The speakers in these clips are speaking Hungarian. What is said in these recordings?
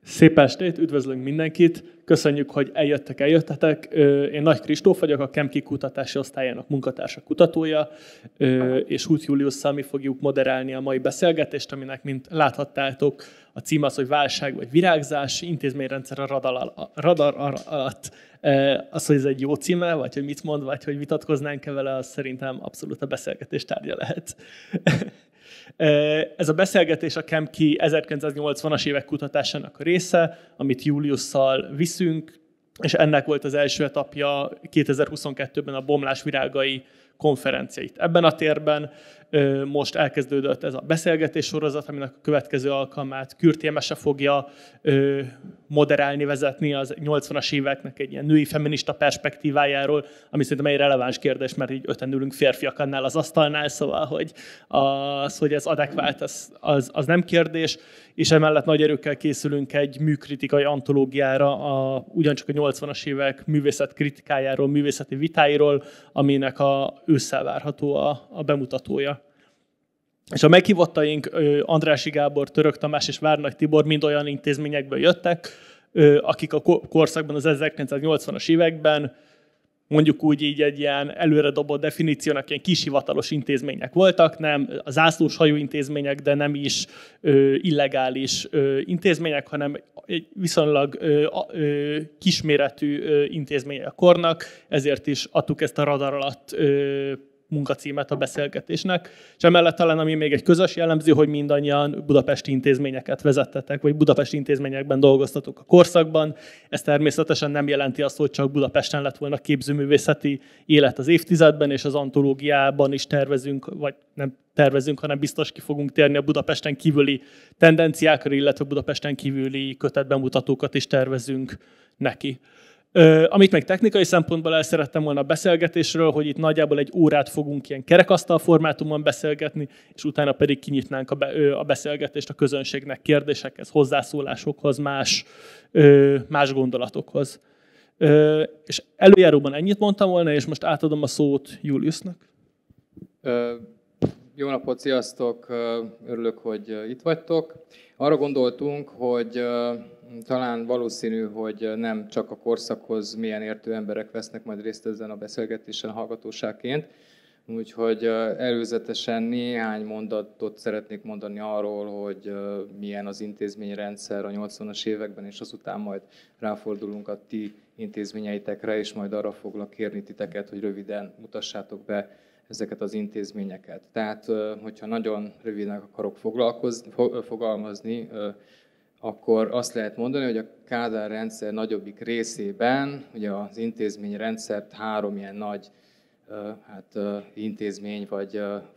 Szép estét, üdvözlünk mindenkit, köszönjük, hogy eljöttetek. Én Nagy Kristóf vagyok, a Kemki kutatási osztályának munkatársa kutatója, és Huth Juliusszal mi fogjuk moderálni a mai beszélgetést, aminek, mint láthattátok, a cím az, hogy válság vagy virágzás, intézményrendszer a radar alatt. Az, hogy ez egy jó címe, vagy hogy mit mond, vagy hogy vitatkoznánk-e vele, az szerintem abszolút a beszélgetés tárgya lehet. Ez a beszélgetés a Kemki 1980-as évek kutatásának a része, amit Juliusszal viszünk, és ennek volt az első etapja 2022-ben a Bomlás virágai konferenciait. Ebben a térben most elkezdődött ez a beszélgetés sorozat, aminek a következő alkalmát Kürti Emese fogja moderálni, vezetni az 80-as éveknek egy ilyen női feminista perspektívájáról, ami szerintem egy releváns kérdés, mert így öten ülünk férfiak annál az asztalnál, szóval, hogy ez adekvált, az nem kérdés, és emellett nagy erőkkel készülünk egy műkritikai antológiára, ugyancsak a 80-as évek művészet kritikájáról, művészeti vitáiról, aminek ősszel várható a bemutatója. És a meghívottaink Andrássy Gábor, Török Tamás és Várnagy Tibor mind olyan intézményekből jöttek, akik a korszakban, az 1980-as években mondjuk úgy így egy ilyen előre dobott definíciónak ilyen kishivatalos intézmények voltak, nem a zászlós hajú intézmények, de nem is illegális intézmények, hanem egy viszonylag kisméretű intézmények a kornak, ezért is adtuk ezt a radar alatt munkacímet a beszélgetésnek. És emellett talán, ami még egy közös jellemző, hogy mindannyian budapesti intézményeket vezettetek, vagy budapesti intézményekben dolgoztatok a korszakban. Ez természetesen nem jelenti azt, hogy csak Budapesten lett volna képzőművészeti élet az évtizedben, és az antológiában is tervezünk, vagy nem tervezünk, hanem biztos ki fogunk térni a Budapesten kívüli tendenciákra, illetve Budapesten kívüli kötetbemutatókat is tervezünk neki. Amit még technikai szempontból el szerettem volna a beszélgetésről, hogy itt nagyjából egy órát fogunk ilyen kerekasztal formátumban beszélgetni, és utána pedig kinyitnánk a beszélgetést a közönségnek kérdésekhez, hozzászólásokhoz, más gondolatokhoz. És előjáróban ennyit mondtam volna, és most átadom a szót Juliusnak. Jó napot, sziasztok! Örülök, hogy itt vagytok. Arra gondoltunk, hogy talán valószínű, hogy nem csak a korszakhoz milyen értő emberek vesznek majd részt ezen a beszélgetésen hallgatóságként, úgyhogy előzetesen néhány mondatot szeretnék mondani arról, hogy milyen az intézményrendszer a 80-as években, és azután majd ráfordulunk a ti intézményeitekre, és majd arra foglak kérni titeket, hogy röviden mutassátok be ezeket az intézményeket. Tehát, hogyha nagyon röviden akarok fogalmazni, akkor azt lehet mondani, hogy a Kádár rendszer nagyobbik részében ugye az intézményrendszert három ilyen nagy intézmény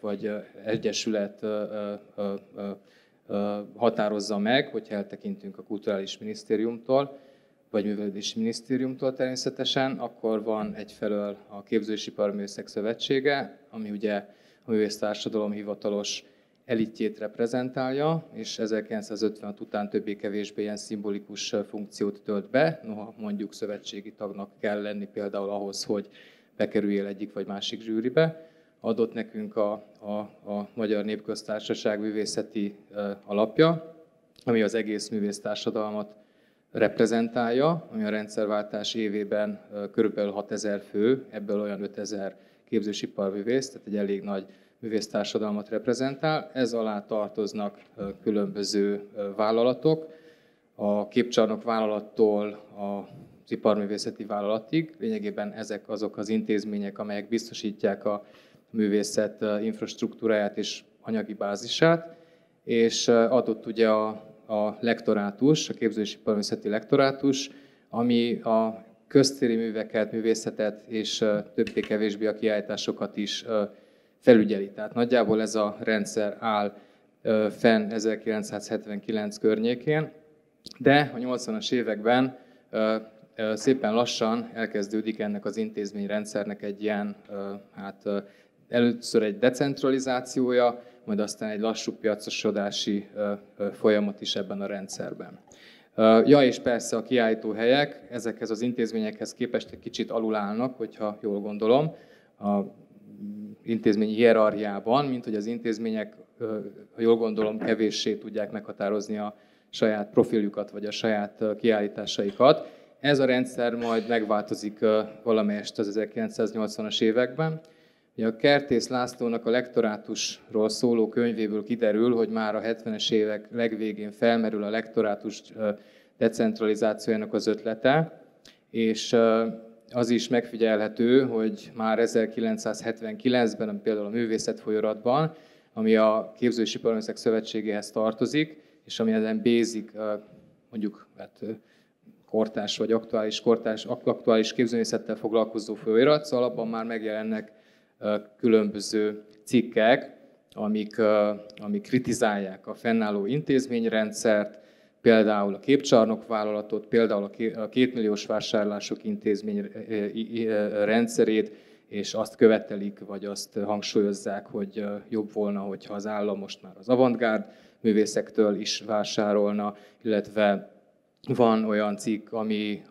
vagy egyesület határozza meg, hogyha eltekintünk a Kulturális Minisztériumtól, vagy Művelődési Minisztériumtól természetesen, akkor van egyfelől a Képző- és Iparművészek Szövetsége, ami ugye a művésztársadalom hivatalos elitjét reprezentálja, és 1956 után többé-kevésbé ilyen szimbolikus funkciót tölt be, noha mondjuk szövetségi tagnak kell lenni például ahhoz, hogy bekerüljél egyik vagy másik zsűribe. Adott nekünk a Magyar Népköztársaság művészeti alapja, ami az egész művésztársadalmat reprezentálja, ami a rendszerváltás évében körülbelül 6000 fő, ebből olyan 5000 képzős iparművész, tehát egy elég nagy művésztársadalmat reprezentál. Ez alá tartoznak különböző vállalatok, a képcsarnok vállalattól az iparművészeti vállalatig. Lényegében ezek azok az intézmények, amelyek biztosítják a művészet infrastruktúráját és anyagi bázisát, és adott ugye a lektorátus, a képző- és iparművészeti lektorátus, ami a köztéri műveket, művészetet és többé-kevésbé a kiállításokat is felügyeli. Tehát nagyjából ez a rendszer áll fenn 1979 környékén, de a 80-as években szépen lassan elkezdődik ennek az intézményrendszernek egy ilyen, először egy decentralizációja, majd aztán egy lassú piacosodási folyamat is ebben a rendszerben. Ja, és persze a kiállítóhelyek ezekhez az intézményekhez képest egy kicsit alulállnak, hogyha jól gondolom, a intézményi hierarchiában, mint hogy az intézmények, ha jól gondolom, kevéssé tudják meghatározni a saját profiljukat, vagy a saját kiállításaikat. Ez a rendszer majd megváltozik valamelyest az 1980-as években. A Kertész Lászlónak a lektorátusról szóló könyvéből kiderül, hogy már a 70-es évek legvégén felmerül a lektorátus decentralizációjának az ötlete, és az is megfigyelhető, hogy már 1979-ben, például a Művészetfolyaratban, ami a Képző- és Iparművészek Szövetségéhez tartozik, és ami ezen basic, mondjuk kortárs vagy aktuális képzőművészettel foglalkozó folyarat, szóval abban már megjelennek különböző cikkek, amik kritizálják a fennálló intézményrendszert, például a képcsarnokvállalatot, például a 2 milliós vásárlások intézmény rendszerét, és azt követelik, vagy azt hangsúlyozzák, hogy jobb volna, hogyha az állam most már az avantgárd művészektől is vásárolna, illetve van olyan cikk, ami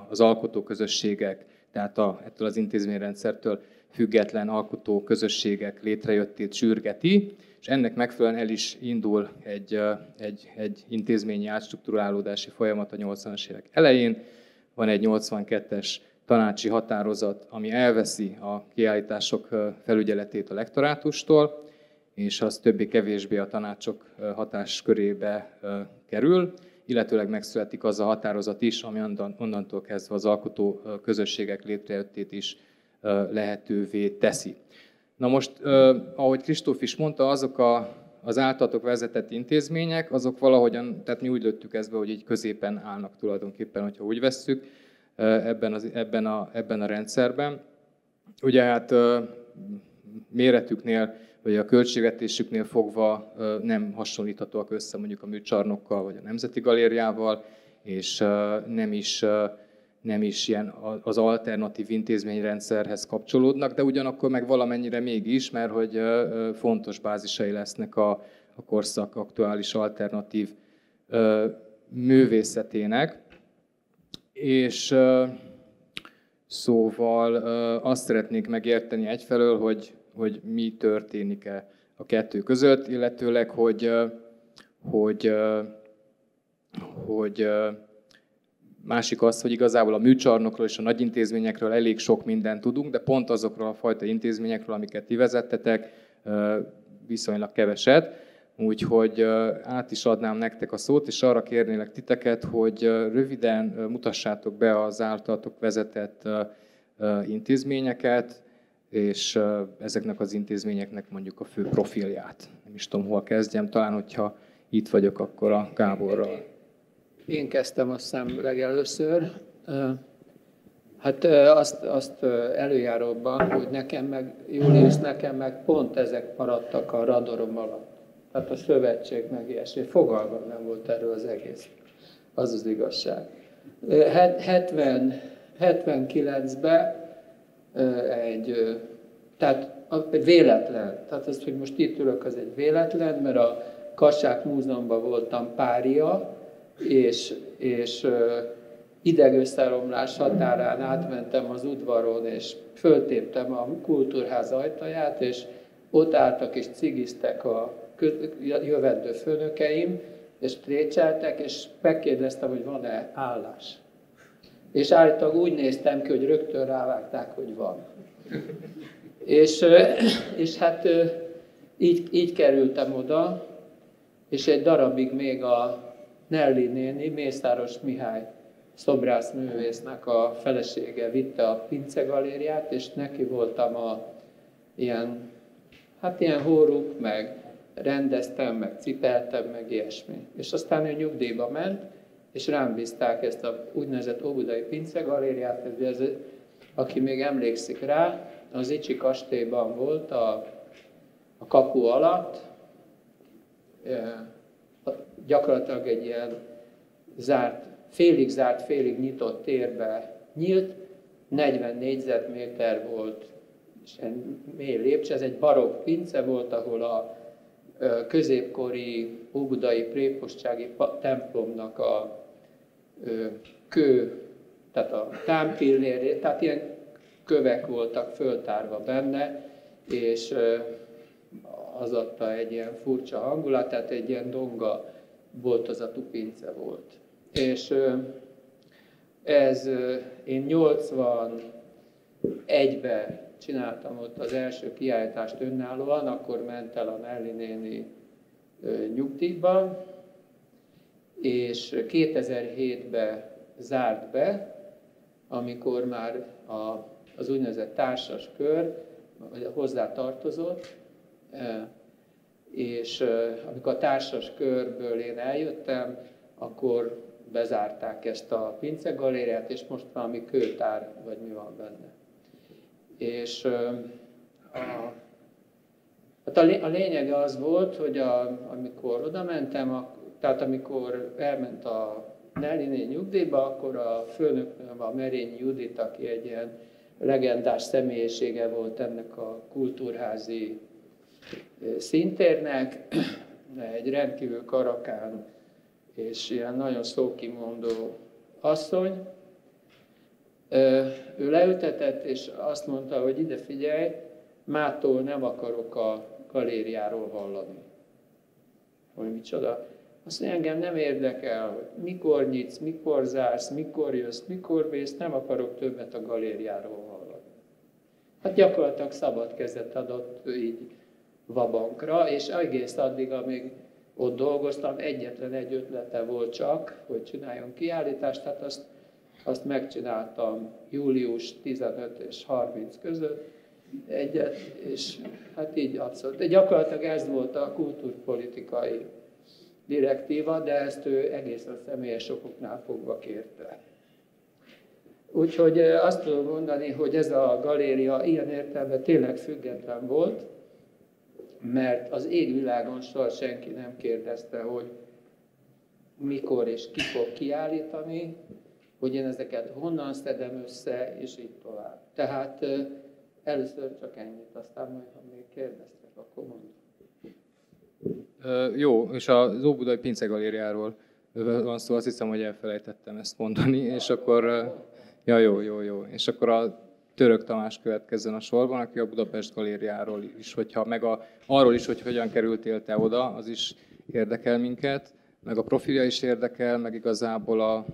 az alkotóközösségek, tehát ettől az intézményrendszertől független alkotóközösségek létrejöttét sürgeti, és ennek megfelelően el is indul egy intézményi átstruktúrálódási folyamat a 80-as évek elején. Van egy 82-es tanácsi határozat, ami elveszi a kiállítások felügyeletét a lektorátustól, és az többé-kevésbé a tanácsok hatáskörébe kerül, illetőleg megszületik az a határozat is, ami onnantól kezdve az alkotó közösségek létrejöttét is lehetővé teszi. Na most, ahogy Kristóf is mondta, azok az általatok vezetett intézmények, azok valahogyan, tehát mi úgy lőttük ezt be, hogy így középen állnak tulajdonképpen, hogyha úgy vesszük, ebben a rendszerben. Ugye hát méretüknél, vagy a költségvetésüknél fogva nem hasonlíthatóak össze mondjuk a műcsarnokkal, vagy a Nemzeti Galériával, és nem is ilyen az alternatív intézményrendszerhez kapcsolódnak, de ugyanakkor meg valamennyire mégis, mert hogy fontos bázisai lesznek a korszak aktuális alternatív művészetének. És szóval azt szeretnék megérteni egyfelől, hogy mi történik a kettő között, illetőleg, hogy másik az, hogy igazából a műcsarnokról és a nagy intézményekről elég sok mindent tudunk, de pont azokról a fajta intézményekről, amiket ti vezettetek, viszonylag keveset. Úgyhogy át is adnám nektek a szót, és arra kérnélek titeket, hogy röviden mutassátok be az általatok vezetett intézményeket, és ezeknek az intézményeknek mondjuk a fő profilját. Nem is tudom, hol kezdjem, talán, hogyha itt vagyok, akkor a Gáborral. Én kezdtem azt hiszem legelőször. Hát azt előjáróban, hogy nekem meg pont ezek maradtak a radarom alatt. Tehát a szövetség meg ilyesmi. Fogalmam nem volt erről az egész. Az az igazság. 79-ben tehát egy véletlen. Tehát az, hogy most itt ülök, az egy véletlen, mert a Kassák Múzeumban voltam párja, és idegösszeomlás határán átmentem az udvaron, és föltéptem a kultúrház ajtaját, és ott álltak és cigiztek a jövendő főnökeim, és trécseltek, és megkérdeztem, hogy van-e állás. És állítólag úgy néztem ki, hogy rögtön rávágták, hogy van. És hát így kerültem oda, és egy darabig még a Nelly néni, Mészáros Mihály szobrászművésznek a felesége vitte a Pince Galériát, és neki voltam ilyen hóruk, meg rendeztem, meg cipeltem, meg ilyesmi. És aztán ő nyugdíjba ment, és rám bízták ezt a úgynevezett Óbudai Pince Galériát, aki még emlékszik rá, az Icsi kastélyban volt a kapu alatt, gyakorlatilag egy ilyen félig zárt, félig nyitott térbe nyílt, 40 négyzetméter volt, és mély lépcső, ez egy barokk pince volt, ahol a középkori óbudai prépostsági templomnak a tehát a támpillérje, tehát ilyen kövek voltak föltárva benne, és az adta egy ilyen furcsa hangulat, tehát egy ilyen donga boltozatú pince volt. És én 81-ben csináltam ott az első kiállítást önállóan, akkor ment el a Nelly néni nyugdíjba, és 2007-ben zárt be, amikor már az úgynevezett társas kör hozzá tartozott, és amikor a társas körből én eljöttem, akkor bezárták ezt a pincegalériát, és most valami kőtár, vagy mi van benne. És a lényeg az volt, hogy amikor oda mentem, tehát amikor elment a Nelly nyugdíjba, akkor a főnöknőm, a Merényi Judit, aki egy ilyen legendás személyisége volt ennek a kultúrházi színtérnek, egy rendkívül karakán és ilyen nagyon szókimondó asszony. Ő leültetett, és azt mondta, hogy ide figyelj, mától nem akarok a galériáról hallani. Hogy micsoda? Azt mondja, engem nem érdekel, hogy mikor nyitsz, mikor zársz, mikor jössz, mikor vész, nem akarok többet a galériáról hallani. Hát gyakorlatilag szabad kezet adott így vabankra, és egész addig, amíg ott dolgoztam, egyetlen egy ötlete volt csak, hogy csináljon kiállítást, tehát azt megcsináltam július 15 és 30 között egyet, és hát így abszolút. De gyakorlatilag ez volt a kultúrpolitikai direktíva, de ezt ő egészen személyes okoknál fogva kérte. Úgyhogy azt tudom mondani, hogy ez a galéria ilyen értelemben tényleg független volt, mert az égvilágon soha senki nem kérdezte, hogy mikor és ki fog kiállítani, hogy én ezeket honnan szedem össze, és így tovább. Tehát először csak ennyit, aztán majd, ha még kérdeztek, akkor mondom. Jó, és az Óbudai Pincegalériáról van szó, azt hiszem, hogy elfelejtettem ezt mondani, és akkor, jó. És akkor a Török Tamás következzen a sorban, aki a Budapest Galériáról is, arról is, hogy hogyan kerültél te oda, az is érdekel minket, meg a profilja is érdekel, meg igazából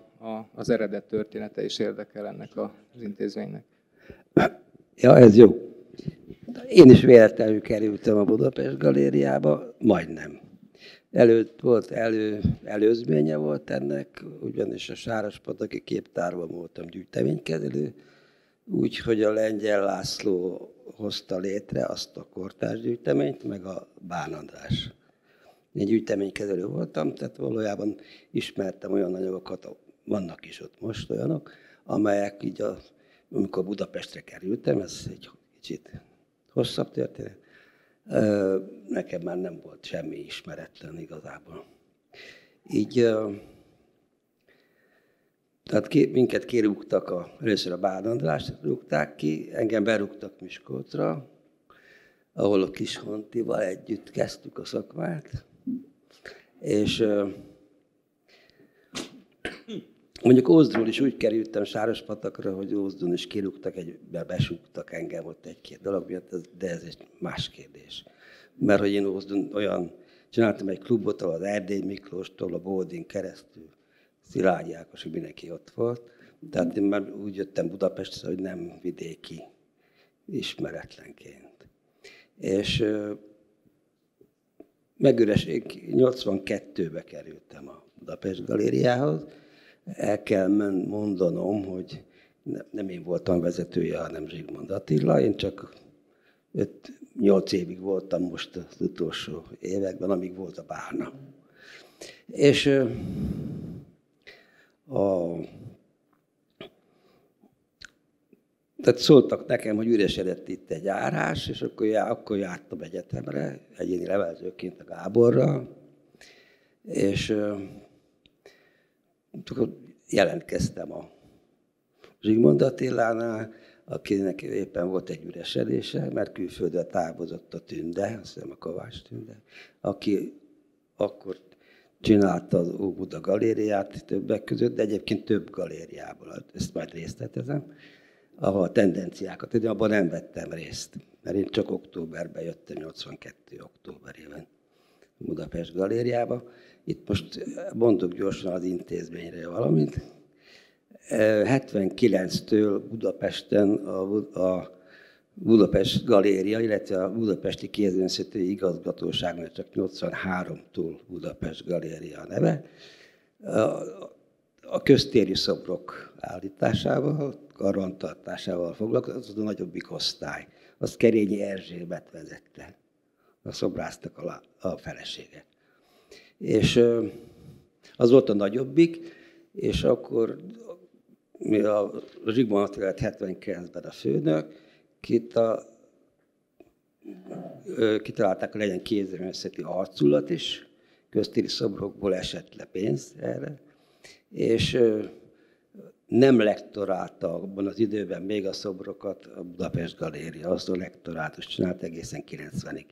az eredet története is érdekel ennek az intézménynek. Ja, ez jó. Én is véletlenül kerültem a Budapest Galériába, majdnem. Előtt volt előzménye volt ennek, ugyanis a Sárospataki képtárban voltam gyűjteménykezelő, úgyhogy a Lengyel László hozta létre azt a kortárs gyűjteményt, meg a Bán András. Én gyűjteménykezelő voltam, tehát valójában ismertem olyan anyagokat, vannak is ott most olyanok, amelyek így, amikor Budapestre kerültem, ez egy kicsit hosszabb történet, nekem már nem volt semmi ismeretlen igazából. Így, tehát minket kirúgtak, először a Bán Andrást rúgták ki, engem berúgtak Miskolcra, ahol a Kis Hontival együtt kezdtük a szakmát, és mondjuk Ózdról is úgy kerültem Sárospatakra, hogy Ózdon is kirúgtak, besúgtak engem ott egy-két dolog miatt, de ez egy más kérdés. Mert hogy én Ózdon csináltam egy klubot, ahol az Erdély Miklóstól, a Bódin keresztül, Szilágyi Ákos, mindenki ott volt. Tehát én már úgy jöttem Budapestre, hogy nem vidéki ismeretlenként. És megüreség 82-be kerültem a Budapest Galériához. El kell mondanom, hogy nem én voltam vezetője, hanem Zsigmond Attila. Én csak 8 évig voltam most az utolsó években, amíg volt a Bárna. És tehát szóltak nekem, hogy üresedett itt egy járás, és akkor jártam egyetemre, egyéni levelezőként a Gáborral, és jelentkeztem a Zsigmond Attilánál, akinek éppen volt egy üresedése, mert külföldre távozott a Tünde, azt hiszem a Kovács Tünde, aki akkor csinálta az Óbuda galériát többek között, de egyébként több galériából, ezt majd részletezem, ahol a tendenciákat, de abban nem vettem részt, mert én csak októberben jöttem, 82. októberében. Budapest Galériába. Itt most mondok gyorsan az intézményre valamit. 79-től Budapesten a Budapest Galéria, illetve a Budapesti Kézművészeti Igazgatóságnak csak 83-tól Budapest Galéria a neve. A köztéri szobrok állításával, karbantartásával foglalkozott a nagyobbik osztály. Azt Kerényi Erzsébet vezette, a szobrásznak a felesége. És az volt a nagyobbik, és akkor a Zsigmond Attila 79-ben a főnök, kitalálták, hogy legyen kézművészeti arculat is, köztéri szobrokból esett le pénz erre, és nem lektorálta abban az időben még a szobrokat a Budapest Galéria, azt a lektorátus csinált egészen 90-ig.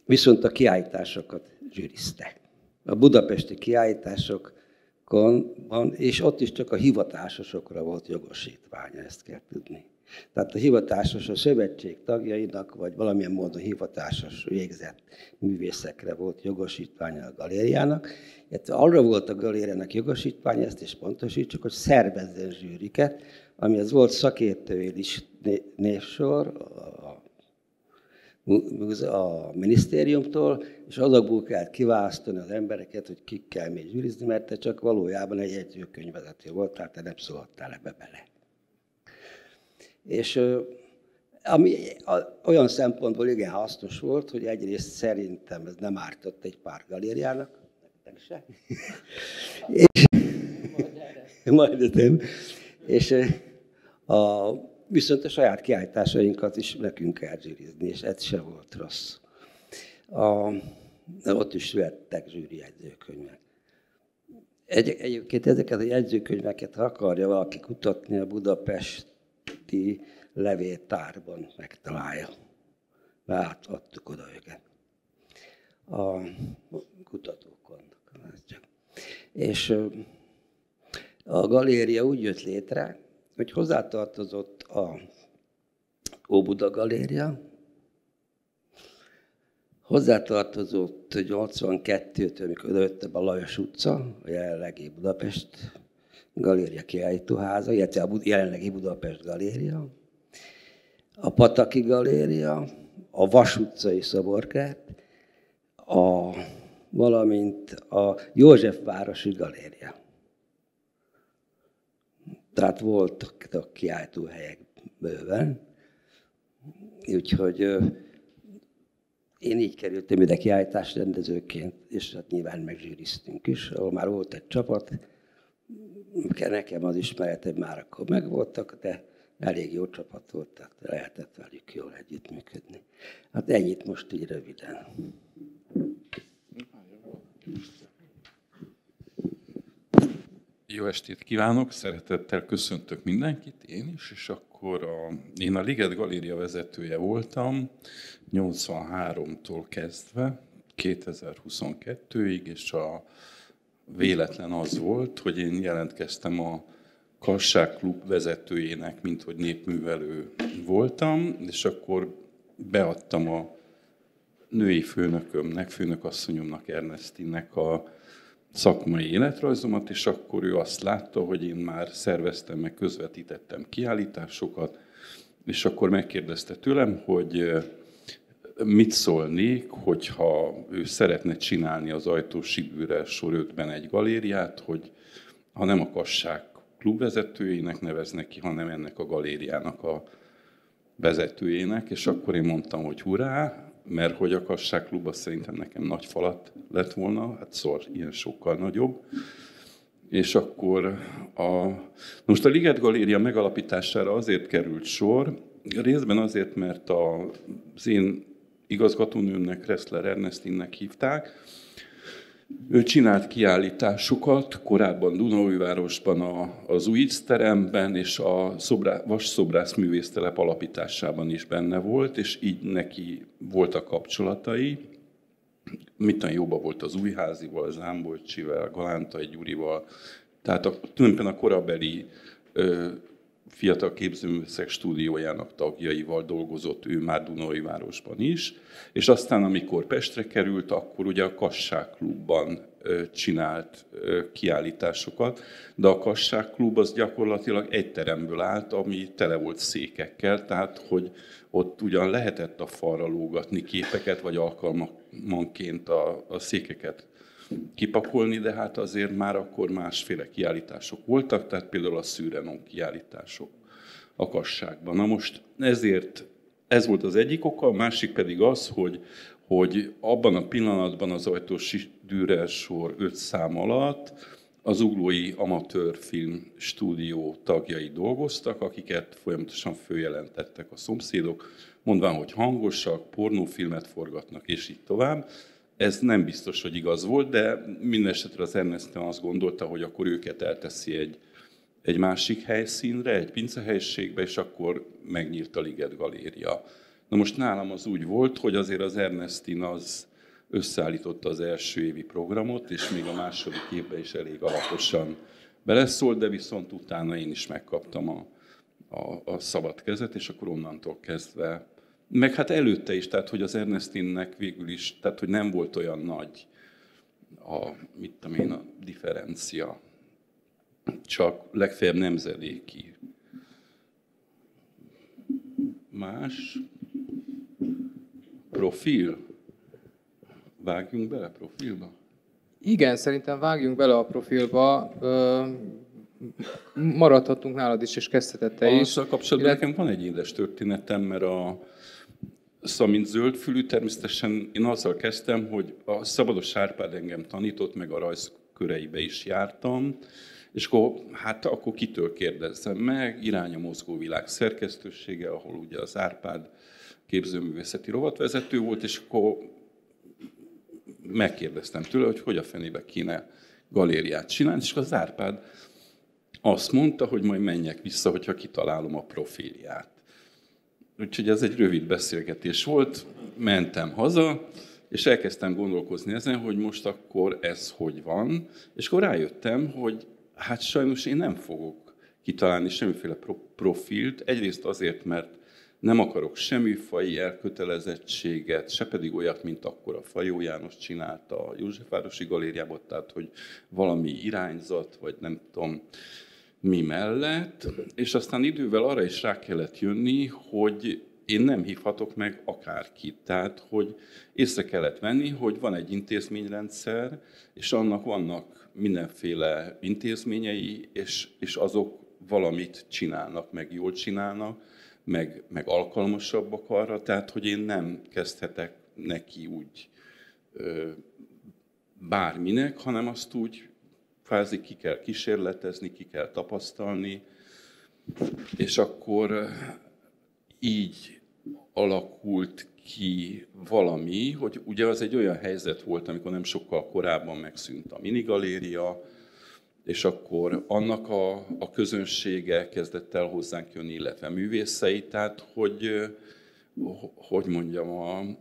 Viszont a kiállításokat zsűrizte. A budapesti kiállításokon van, és ott is csak a hivatásosokra volt jogosítványa, ezt kell tudni. Tehát a hivatásos a szövetség tagjainak, vagy valamilyen módon hivatásos végzett művészekre volt jogosítványa a galériának. Arra volt a galériának jogosítványa, ezt is pontosítsuk, hogy szervezzen zsűriket, amihez volt szakértői névsor a minisztériumtól, és azokból kell kiválasztani az embereket, hogy kikkel még zsűrizni, mert te csak valójában egy jegyzőkönyvvezető volt, tehát te nem szóltál ebbe bele. És ami olyan szempontból igen hasznos volt, hogy egyrészt szerintem ez nem ártott egy pár galériának, nektek se. És viszont a saját kiállításainkat is nekünk kell zsűrizni, és ez se volt rossz. Ott is születtek zsűri jegyzőkönyvek. Egyébként ezeket a jegyzőkönyveket, ha akarja valaki kutatni, a budapesti levéltárban megtalálja. Átadtuk oda őket. A kutatók vannak. És a galéria úgy jött létre, hogy hozzátartozott a Óbuda Galéria, hozzátartozott 82-től, amikor odajött a Lajos utca, a jelenlegi Budapest Galéria kiállítóháza, illetve a jelenlegi Budapest Galéria, a Pataki Galéria, a Vas utcai szoborkert, valamint a Józsefvárosi Galéria. Tehát voltak kiállítóhelyek bőven, úgyhogy én így kerültem ide kiállításrendezőként, és hát nyilván megzsűriztünk is, ahol már volt egy csapat, nekem az ismeretem már akkor megvoltak, de elég jó csapat volt, tehát lehetett velük jól együttműködni. Hát ennyit most így röviden. Jó estét kívánok, szeretettel köszöntök mindenkit, én is, és akkor én a Liget Galéria vezetője voltam 83-tól kezdve 2022-ig, és a véletlen az volt, hogy én jelentkeztem a Kasság Klub vezetőjének, mint hogy népművelő voltam, és akkor beadtam a női főnökömnek, főnökasszonyomnak, Ernestinnek a szakmai életrajzomat, és akkor ő azt látta, hogy én már szerveztem, meg közvetítettem kiállításokat, és akkor megkérdezte tőlem, hogy mit szólnék, hogyha ő szeretne csinálni az Ajtósibűre sor 5-ben egy galériát, hogy ha nem a Kasság Klub vezetőjének neveznek ki, hanem ennek a galériának a vezetőjének, és akkor én mondtam, hogy hurrá, mert hogy a Kasság Klub az szerintem nekem nagy falat lett volna, hát szóval ilyen sokkal nagyobb. És akkor most a Liget Galéria megalapítására azért került sor, részben azért, mert az én igazgatónőmnek, Ressler Ernestinnek hívták. Ő csinált kiállításokat, korábban Dunaújvárosban az UX teremben, és a Vasszobrász művésztelep alapításában is benne volt, és így neki voltak kapcsolatai. Mitten jóban volt az Újházival, Zámbolcsivel, Galántai Gyurival, tehát tulajdonképpen a korabeli Fiatal Képzőművészek Stúdiójának tagjaival dolgozott ő már Dunaújvárosban is, és aztán, amikor Pestre került, akkor ugye a Kasság Klubban csinált kiállításokat, de a Kasság Klub az gyakorlatilag egy teremből állt, ami tele volt székekkel, tehát hogy ott ugyan lehetett a falra lógatni képeket, vagy alkalmanként a székeket kipakolni, de hát azért már akkor másféle kiállítások voltak, tehát például a Szűrenon kiállítások a Kasságban. Na most ezért ez volt az egyik oka, a másik pedig az, hogy abban a pillanatban az Ajtósi Dürer sor 5 szám alatt az Zuglói Amatőr Film Stúdió tagjai dolgoztak, akiket folyamatosan följelentettek a szomszédok, mondván, hogy hangosak, pornófilmet forgatnak, és így tovább. Ez nem biztos, hogy igaz volt, de mindenesetre az Ernestine azt gondolta, hogy akkor őket elteszi egy másik helyszínre, egy pincehelyiségbe, és akkor megnyílt a Liget Galéria. Na most nálam az úgy volt, hogy azért az Ernestine az összeállította az első évi programot, és még a második évben is elég alaposan beleszólt, de viszont utána én is megkaptam a szabad kezet, és akkor onnantól kezdve, meg hát előtte is, tehát hogy az Ernestine-nek végül is, tehát hogy nem volt olyan nagy a differencia, csak legfeljebb nemzedéki. Más profil? Vágjunk bele profilba? Igen, szerintem vágjunk bele a profilba. Maradhatunk nálad is, és kezdheted te is. Azzal kapcsolatban nekem van egy édes történetem, mert mint zöldfülű, természetesen én azzal kezdtem, hogy a Szabados Árpád engem tanított, meg a rajzköreibe is jártam, és akkor kitől kérdezzem meg, Irány a mozgóvilág szerkesztősége, ahol ugye az Árpád képzőművészeti rovatvezető volt, és akkor megkérdeztem tőle, hogy a fenébe kéne galériát csinálni, és az Árpád azt mondta, hogy majd menjek vissza, hogyha kitalálom a profilját. Úgyhogy ez egy rövid beszélgetés volt, mentem haza, és elkezdtem gondolkozni ezen, hogy most akkor ez hogy van, és akkor rájöttem, hogy hát sajnos én nem fogok kitalálni semmiféle profilt, egyrészt azért, mert nem akarok semmifajta elkötelezettséget, se pedig olyat, mint akkor a Fajó János csinálta a Józsefvárosi Galériában, tehát hogy valami irányzat, vagy nem tudom mi mellett, és aztán idővel arra is rá kellett jönni, hogy én nem hívhatok meg akárkit. Tehát, hogy észre kellett venni, hogy van egy intézményrendszer, és annak vannak mindenféle intézményei, és azok valamit csinálnak, meg jól csinálnak, meg alkalmasabbak arra, tehát, hogy én nem kezdhetek neki úgy bárminek, hanem azt úgy kvázi ki kell kísérletezni, ki kell tapasztalni, és akkor így alakult ki valami, hogy ugye az egy olyan helyzet volt, amikor nem sokkal korábban megszűnt a minigaléria, és akkor annak a közönsége kezdett el hozzánk jönni, illetve művészei, tehát hogy mondjam,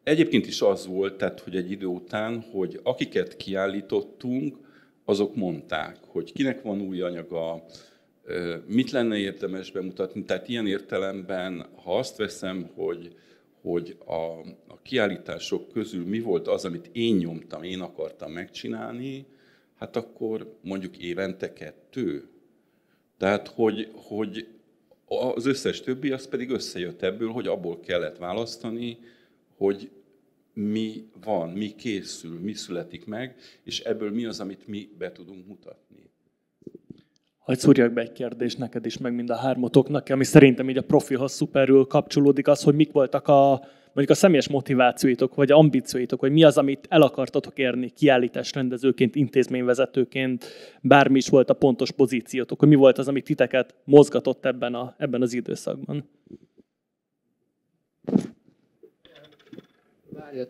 egyébként is az volt, tehát, hogy egy idő után, hogy akiket kiállítottunk, azok mondták, hogy kinek van új anyaga, mit lenne érdemes bemutatni. Tehát ilyen értelemben, ha azt veszem, hogy a kiállítások közül mi volt az, amit én nyomtam, én akartam megcsinálni, hát akkor mondjuk évente 2. Tehát, hogy az összes többi, az pedig összejött ebből, hogy abból kellett választani, hogy mi van, mi készül, mi születik meg, és ebből mi az, amit mi be tudunk mutatni. Hadd szúrjak be egy kérdést neked is, meg mind a hármatoknak, ami szerintem így a profilhoz szuperül kapcsolódik, az, hogy mik voltak mondjuk a személyes motivációitok, vagy ambícióitok, vagy mi az, amit el akartatok érni kiállításrendezőként, intézményvezetőként, bármi is volt a pontos pozíciótok, hogy mi volt az, amit titeket mozgatott ebben az időszakban.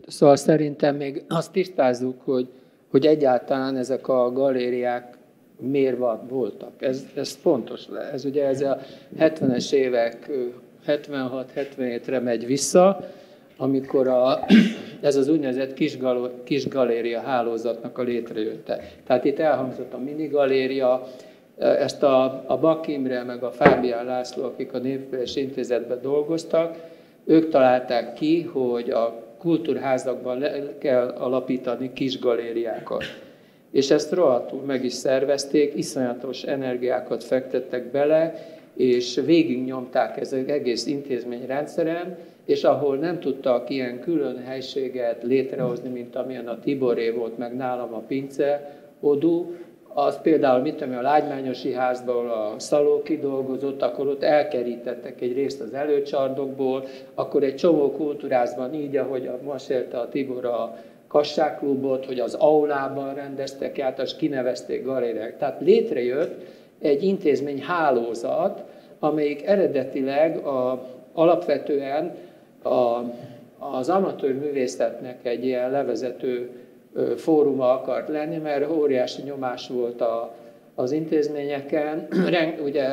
Szóval szerintem még azt tisztázzuk, hogy egyáltalán ezek a galériák miért voltak. Ez fontos. Ez ugye ez a 70-es évek 76-77-re megy vissza, amikor ez az úgynevezett kis galéria hálózatnak a létrejötte. Tehát itt elhangzott a minigaléria, ezt a Bak Imre meg a Fábián László, akik a Népművelési Intézetben dolgoztak, ők találták ki, hogy a kultúrházakban kell alapítani kis galériákat. És ezt rohadtul meg is szervezték, iszonyatos energiákat fektettek bele, és végignyomták ez az egész intézményrendszeren, és ahol nem tudtak ilyen külön helységet létrehozni, mint amilyen a Tiboré volt, meg nálam a Pince Odú, az például, mit tudom, a Lágymányosi házból a Szalóki dolgozott, akkor ott elkerítettek egy részt az előcsardokból, akkor egy csomó kultúrázban, így, ahogy mesélte a Tibor a Kasságklubot, hogy az aulában rendeztek át, és kinevezték galériák. Tehát létrejött egy intézményhálózat, amelyik eredetileg alapvetően az amatőr művészetnek egy ilyen levezető fóruma akart lenni, mert óriási nyomás volt az intézményeken. Ugye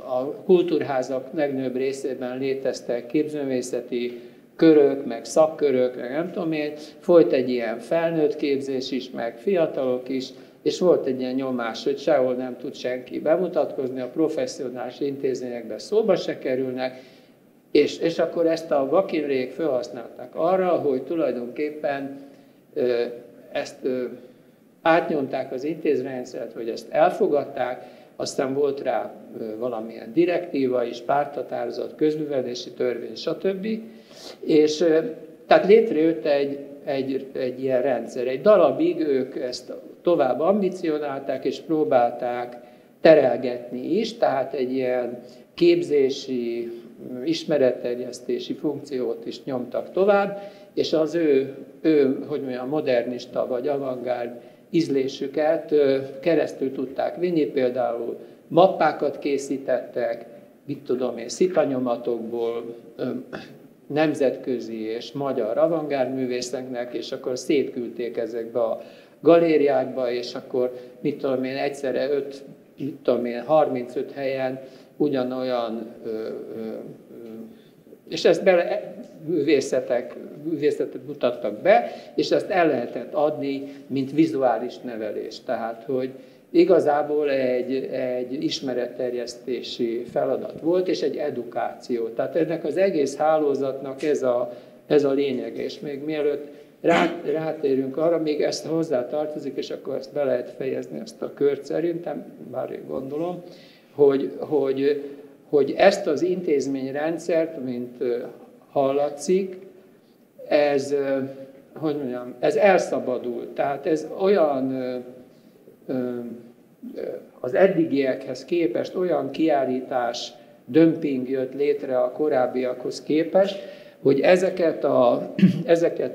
a kultúrházak legnagyobb részében léteztek képzőművészeti körök, meg szakkörök, meg nem tudom én, folyt egy ilyen felnőtt képzés is, meg fiatalok is, és volt egy ilyen nyomás, hogy sehol nem tud senki bemutatkozni, a professzionális intézményekben szóba se kerülnek, és akkor ezt a Bak Imrék felhasználták arra, hogy tulajdonképpen ezt átnyomták az intézményrendszert, hogy ezt elfogadták, aztán volt rá valamilyen direktíva is, párthatározat, közművelési törvény, stb. És tehát létrejött egy ilyen rendszer. Egy darabig ők ezt tovább ambicionálták, és próbálták terelgetni is, tehát egy ilyen képzési, ismeretterjesztési funkciót is nyomtak tovább, és az ő hogy mondjam, modernista vagy avantgárd ízlésüket keresztül tudták vinni, például mappákat készítettek, mit tudom én, szitanyomatokból, nemzetközi és magyar avantgárd művészeknek, és akkor szétküldték ezekbe a galériákba, és akkor mit tudom én, egyszerre 35 helyen ugyanolyan, és ezt művészetet mutattak be, és ezt el lehetett adni, mint vizuális nevelés. Tehát, hogy igazából egy ismeretterjesztési feladat volt, és egy edukáció. Tehát ennek az egész hálózatnak ez a lényege. És még mielőtt rátérünk arra, még ezt hozzá tartozik, és akkor ezt be lehet fejezni, ezt a kört szerintem, bár én gondolom, hogy ezt az intézményrendszert, mint hallatszik, ez elszabadult. Tehát ez olyan az eddigiekhez képest olyan kiállítás, dömping jött létre a korábbiakhoz képest, hogy ezeket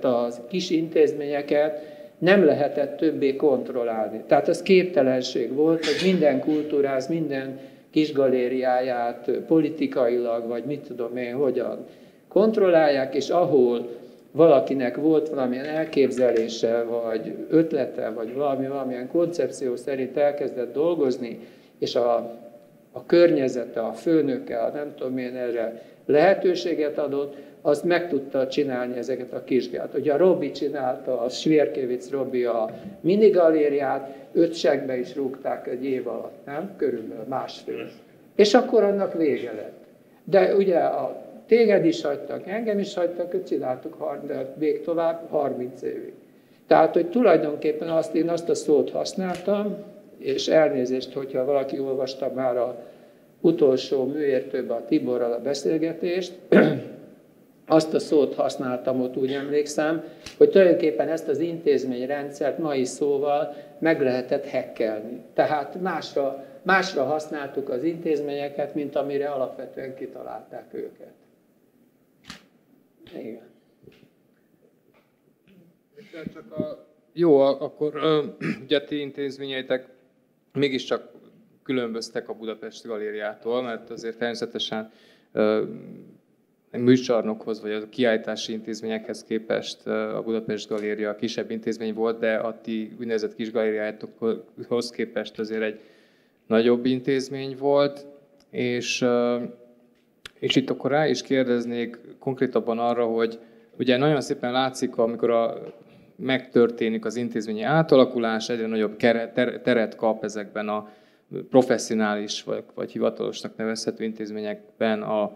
a kis intézményeket nem lehetett többé kontrollálni. Tehát ez képtelenség volt, hogy minden kultúráz, minden kis galériáját politikailag, vagy mit tudom én, hogyan kontrollálják, és ahol valakinek volt valamilyen elképzelése, vagy ötlete, vagy valamilyen koncepció szerint elkezdett dolgozni, és a környezete, a főnöke, a nem tudom én erre lehetőséget adott, azt meg tudta csinálni ezeket a kisgát. Ugye a Robi csinálta, a Svérkevic Robi a minigalériát, 5 segbe is rúgták egy év alatt, nem? Körülbelül másfél. És akkor annak vége lett. De ugye téged is hagytak, engem is hagytak, csináltuk még tovább 30 évig. Tehát, hogy tulajdonképpen én azt a szót használtam, és elnézést, hogyha valaki olvasta már az utolsó műértőben a Tiborral a beszélgetést, azt a szót használtam ott, úgy emlékszem, hogy tulajdonképpen ezt az intézményrendszert mai szóval meg lehetett hekkelni. Tehát másra használtuk az intézményeket, mint amire alapvetően kitalálták őket. Igen. Jó, akkor ugye ti intézményeitek mégiscsak különböztek a Budapesti Galériától, mert azért természetesen műcsarnokhoz, vagy a kiállítási intézményekhez képest a Budapest Galéria kisebb intézmény volt, de a ti úgynevezett kis galériátokhoz képest azért egy nagyobb intézmény volt, és itt akkor rá is kérdeznék konkrétabban arra, hogy ugye nagyon szépen látszik, amikor megtörténik az intézményi átalakulás, egyre nagyobb teret kap ezekben a professzionális vagy hivatalosnak nevezhető intézményekben az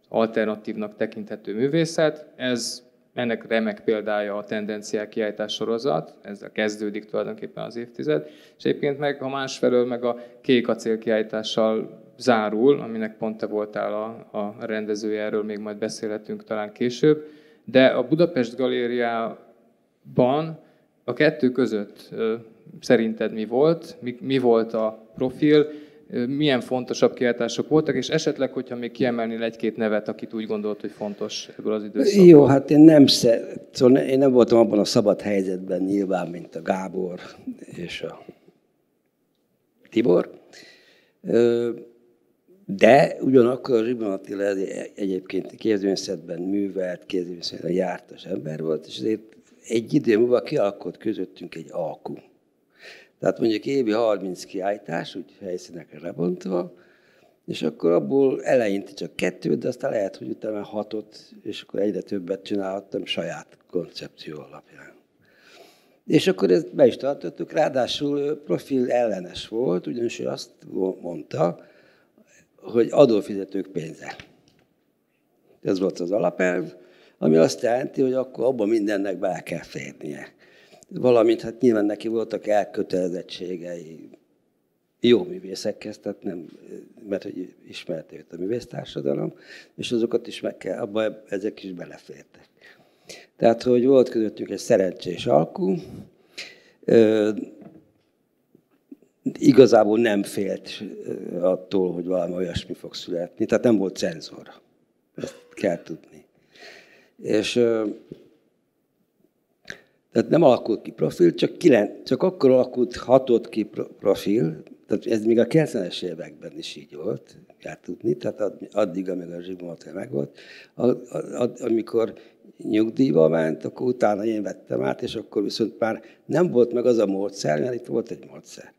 alternatívnak tekinthető művészet. Ennek remek példája a Tendenciák kiállítás sorozat, ezzel kezdődik tulajdonképpen az évtized, és egyébként meg, ha másfelől meg a Kék acél kiállítással zárul, aminek pont te voltál a rendezője, erről még majd beszélhetünk talán később, de a Budapest Galériában a kettő között szerinted mi volt, mi volt a profil, milyen fontosabb kiállítások voltak, és esetleg, hogyha még kiemelnél egy-két nevet, akit úgy gondolt, hogy fontos ebből az időszakból. Jó, hát szóval én nem voltam abban a szabad helyzetben nyilván, mint a Gábor és a Tibor, de ugyanakkor a Zsigmond Attila egyébként képzőművészetben művelt, képzőművészetben jártas ember volt, és azért egy idő múlva kialakult közöttünk egy alkú. Tehát mondjuk évi 30 kiállítás, úgy helyszínekre lebontva, és akkor abból eleinte csak 2, de aztán lehet, hogy utána 6-ot, és akkor egyre többet csinálhattam saját koncepció alapján. És akkor ezt be is tartottuk, ráadásul profil ellenes volt, ugyanis ő azt mondta, hogy adófizetők pénze. Ez volt az alapelv, ami azt jelenti, hogy akkor abban mindennek bele kell férnie. Valamint hát nyilván neki voltak elkötelezettségei jó művészekhez, tehát nem, mert hogy ismerte őt a művésztársadalom, és azokat is meg kell, abban ezek is belefértek. Tehát, hogy volt közöttünk egy szerencsés alkú, igazából nem félt attól, hogy valami olyasmi fog születni, tehát nem volt cenzor. Ezt kell tudni. És tehát nem alakult ki profil, csak akkor alakult 6 ki profil, tehát ez még a 90-es években is így volt, kell tudni, tehát addig, amíg a Zsigmond Attila megvolt. Amikor nyugdíjba ment, akkor utána én vettem át, és akkor viszont már nem volt meg az a módszer, mert itt volt egy módszer.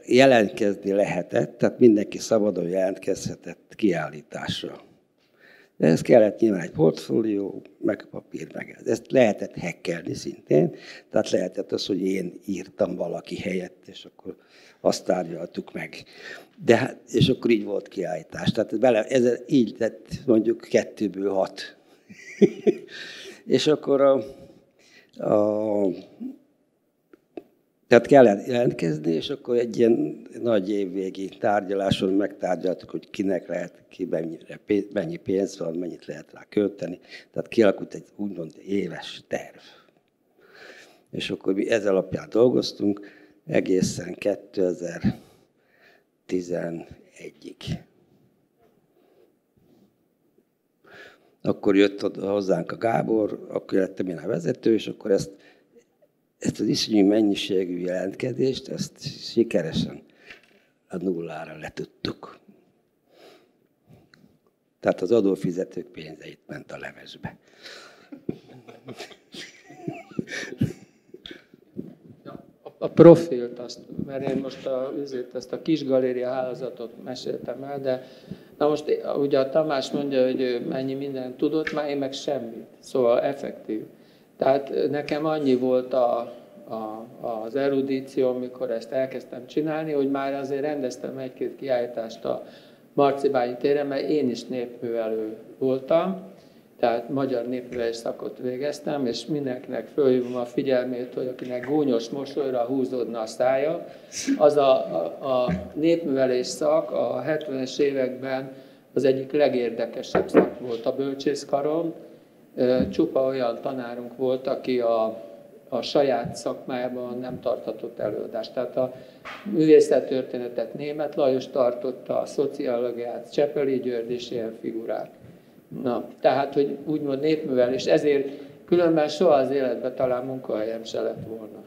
Jelentkezni lehetett, tehát mindenki szabadon jelentkezhetett kiállításra. De ez kellett nyilván egy portfólió, meg papír, meg ez. Ezt lehetett hackelni szintén, tehát lehetett az, hogy én írtam valaki helyett, és akkor azt tárgyaltuk meg. De, és akkor így volt kiállítás. Tehát ez így lett mondjuk 2-ből 6. És akkor tehát kellett jelentkezni, és akkor egy ilyen nagy évvégi tárgyaláson megtárgyaltuk, hogy kinek lehet, mennyi pénz van, mennyit lehet rá költeni. Tehát kialakult egy úgymond éves terv. És akkor mi ez alapján dolgoztunk egészen 2011-ig. Akkor jött hozzánk a Gábor, akkor lettem én a vezető, és akkor ezt az iszonyú mennyiségű jelentkezést, ezt sikeresen a nullára letudtuk. Tehát az adófizetők pénzeit ment a levesbe. A profilt, mert én most ezt a kis galéria hálózatot meséltem el, de na most ugye a Tamás mondja, hogy ő mennyi mindent tudott, már én meg semmit. Szóval effektív. Tehát nekem annyi volt az erudíció, amikor ezt elkezdtem csinálni, hogy már azért rendeztem 1-2 kiállítást a Marcibányi téren, mert én is népművelő voltam, tehát magyar népművelés szakot végeztem, és mindenkinek fölhívom a figyelmét, hogy akinek gúnyos mosolyra húzódna a szája, az a népművelés szak a 70-es években az egyik legérdekesebb szak volt a bölcsészkaron. Csupa olyan tanárunk volt, aki a saját szakmájában nem tartatott előadást. Tehát a művészettörténetet Németh Lajos tartotta, a szociológiát Csepeli György és ilyen figurák. Na, tehát, hogy úgymond népművelés, ezért különben soha az életben talán munkahelyem se lett volna.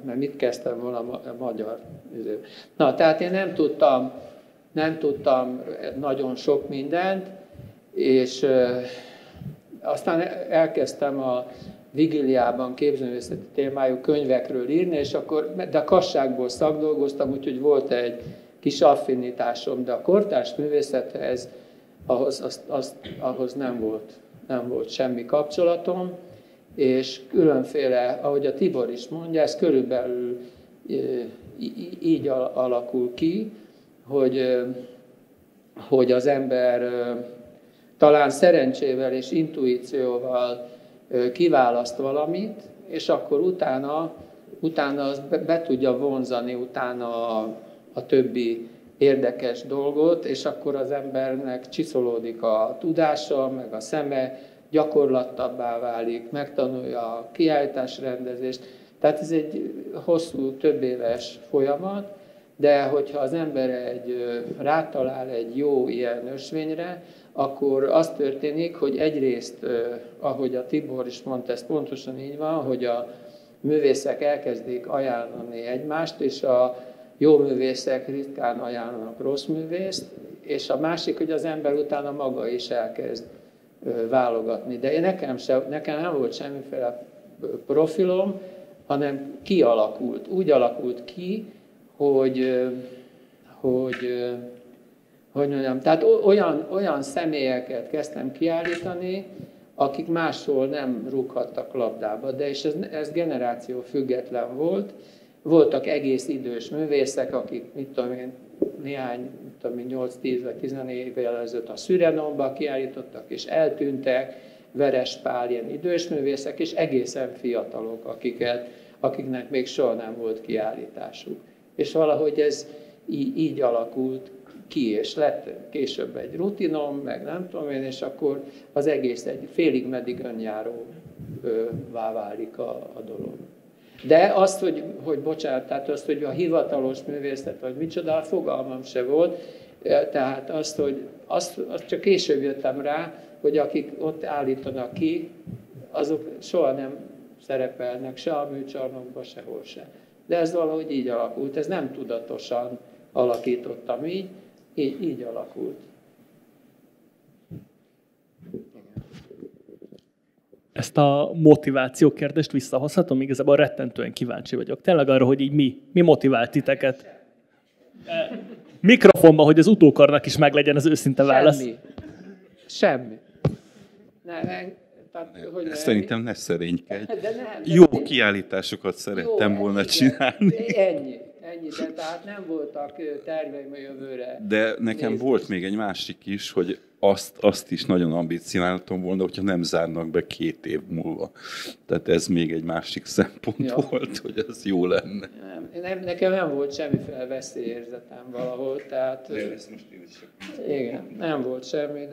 Mert mit kezdtem volna a magyar. Na, tehát én nem tudtam nagyon sok mindent, és aztán elkezdtem a Vigiliában képzőművészeti témájú könyvekről írni, és akkor, de a kasságból szakdolgoztam, úgyhogy volt egy kis affinitásom, de a kortárs művészethez ahhoz nem volt semmi kapcsolatom, és különféle, ahogy a Tibor is mondja, ez körülbelül így alakul ki, hogy az ember talán szerencsével és intuícióval kiválaszt valamit, és akkor utána az be tudja vonzani utána a többi érdekes dolgot, és akkor az embernek csiszolódik a tudása, meg a szeme, gyakorlattabbá válik, megtanulja a kiállításrendezést. Tehát ez egy hosszú, több éves folyamat, de hogyha az ember rátalál egy jó ilyen ösvényre, akkor az történik, hogy egyrészt, ahogy a Tibor is mondta, ez pontosan így van, hogy a művészek elkezdik ajánlani egymást, és a jó művészek ritkán ajánlanak rossz művészt, és a másik, hogy az ember utána maga is elkezd válogatni. De nekem nem volt semmiféle profilom, hanem kialakult. Úgy alakult ki, hogy mondjam, tehát olyan személyeket kezdtem kiállítani, akik máshol nem rúghattak labdába, de és ez generáció független volt. Voltak egész idős művészek, akik, 8-10 vagy 10 évvel ezelőtt a Szürenomba kiállítottak, és eltűntek, Veres Pál, ilyen idős művészek, és egészen fiatalok, akiknek még soha nem volt kiállításuk. És valahogy ez így alakult ki, és lett később egy rutinom, meg nem tudom én, és akkor az egész egy félig-meddig önjáróvá válik a dolog. De azt, hogy bocsánat, tehát azt, hogy a hivatalos művészet, vagy micsoda, fogalmam se volt, tehát azt csak később jöttem rá, hogy akik ott állítanak ki, azok soha nem szerepelnek se a műcsarnokban, sehol se. De ez valahogy így alakult, ez nem tudatosan alakítottam így alakult. Ezt a motiváció kérdést visszahozhatom? Igazából rettentően kíváncsi vagyok. Tényleg arra, hogy így mi motivált titeket? Mikrofonban, hogy az utókarnak is meglegyen az őszinte válasz. Semmi. Szerintem ne szerénykedj. Jó kiállításokat szerettem volna csinálni. Ennyi, de tehát nem voltak terveim a jövőre. De nekem volt még egy másik is, hogy azt is nagyon ambicionáltam volna, hogyha nem zárnak be 2 év múlva. Tehát ez még egy másik szempont volt, hogy ez jó lenne. Nekem nem volt semmiféle veszélyérzetem valahol, tehát... Igen, nem volt semmi,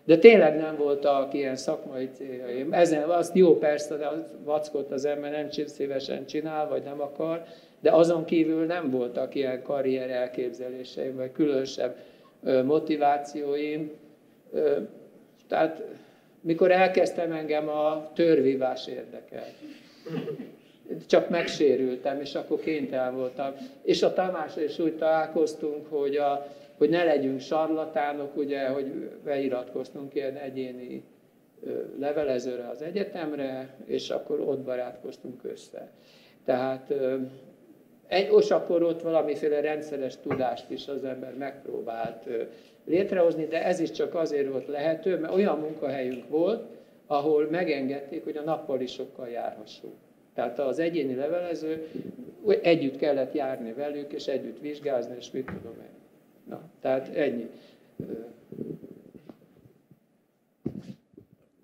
de tényleg nem voltak ilyen szakmai céljaim. Ezen azt jó persze, de a vackot az ember nem szívesen csinál, vagy nem akar, de azon kívül nem voltak ilyen karrier elképzeléseim, vagy különösebb motivációim. Tehát mikor elkezdtem, engem a törvívás érdekel. Csak megsérültem, és akkor kénytelen voltam. És a Tamással is úgy találkoztunk, hogy ne legyünk sarlatánok, ugye, hogy beiratkoztunk ilyen egyéni levelezőre az egyetemre, és akkor ott barátkoztunk össze. Tehát és akkor ott valamiféle rendszeres tudást is az ember megpróbált létrehozni, de ez is csak azért volt lehető, mert olyan munkahelyünk volt, ahol megengedték, hogy a nappalisokkal járhassunk. Tehát az egyéni levelező, együtt kellett járni velük, és együtt vizsgázni, és mit tudom én. Na, tehát ennyi.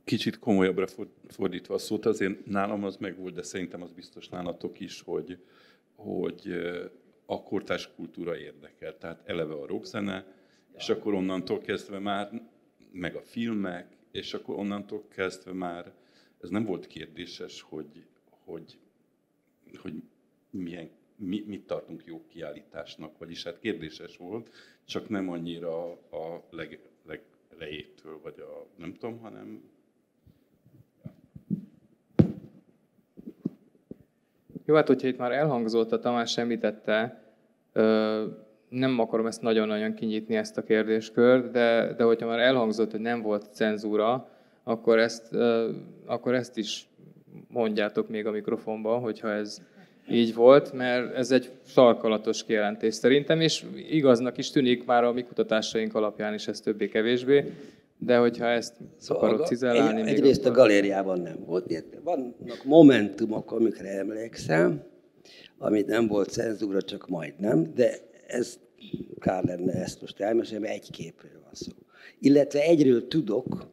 Kicsit komolyabbra fordítva a szót, azért nálam az megvolt, de szerintem az biztos nálatok is, hogy a kortárs kultúra érdekel. Tehát eleve a rockzene, és akkor onnantól kezdve már, meg a filmek, és akkor onnantól kezdve már, ez nem volt kérdéses, hogy mit tartunk jó kiállításnak, vagyis hát kérdéses volt, csak nem annyira a legelejétől, vagy a nem tudom, hanem... Jó, hát hogyha itt már elhangzott, a Tamás említette, nem akarom ezt nagyon-nagyon kinyitni, ezt a kérdéskört, de hogyha már elhangzott, hogy nem volt cenzúra, akkor ezt is mondjátok még a mikrofonban, hogyha ez így volt, mert ez egy sarkalatos kijelentés szerintem, és igaznak is tűnik már a mi kutatásaink alapján is, ez többé-kevésbé, de hogyha ezt akarod cizellálni... Egyrészt a galériában nem volt. Vannak momentumok, amikre emlékszem, amit nem volt cenzúra, csak majdnem, de ez kár lenne ezt most elmesélni, mert egy képről van szó. Illetve egyről tudok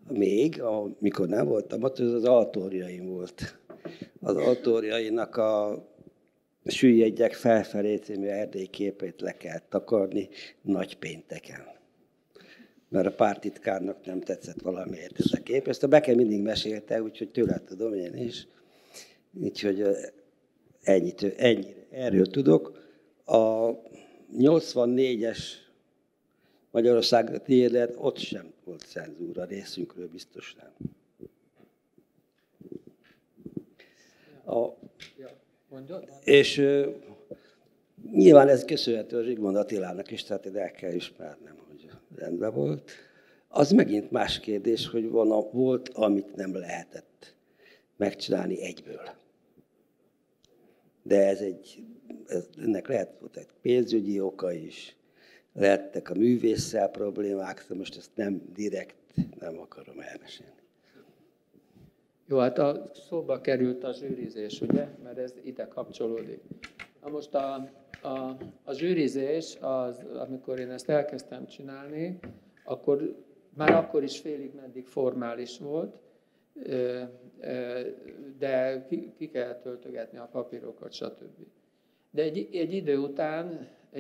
még, amikor nem voltam ott, az Altóriain volt. Az Altóriainak a Süllyedjek felfelé című erdélyi képét le kell takarni nagypénteken. Mert a pártitkárnak nem tetszett valamiért ez a kép. Ezt a Beke mindig mesélte, úgyhogy tőle tudom én is. Úgyhogy ennyi erről tudok. A 84-es Magyarország térlet, ott sem volt cenzúra részünkről, biztos nem. És nyilván ez köszönhető a Zsigmond Attilának is, tehát el kell ismernem, hogy rendben volt. Az megint más kérdés, hogy volt, amit nem lehetett megcsinálni egyből. De ennek lehet volt egy pénzügyi oka is, lehettek a művésszel problémák, de most ezt nem direkt nem akarom elmesélni. Jó, hát szóba került a zsűrizés, ugye? Mert ez ide kapcsolódik. Na most a zsűrizés, amikor én ezt elkezdtem csinálni, már akkor is félig meddig formális volt, de ki kell töltögetni a papírokat, stb. De egy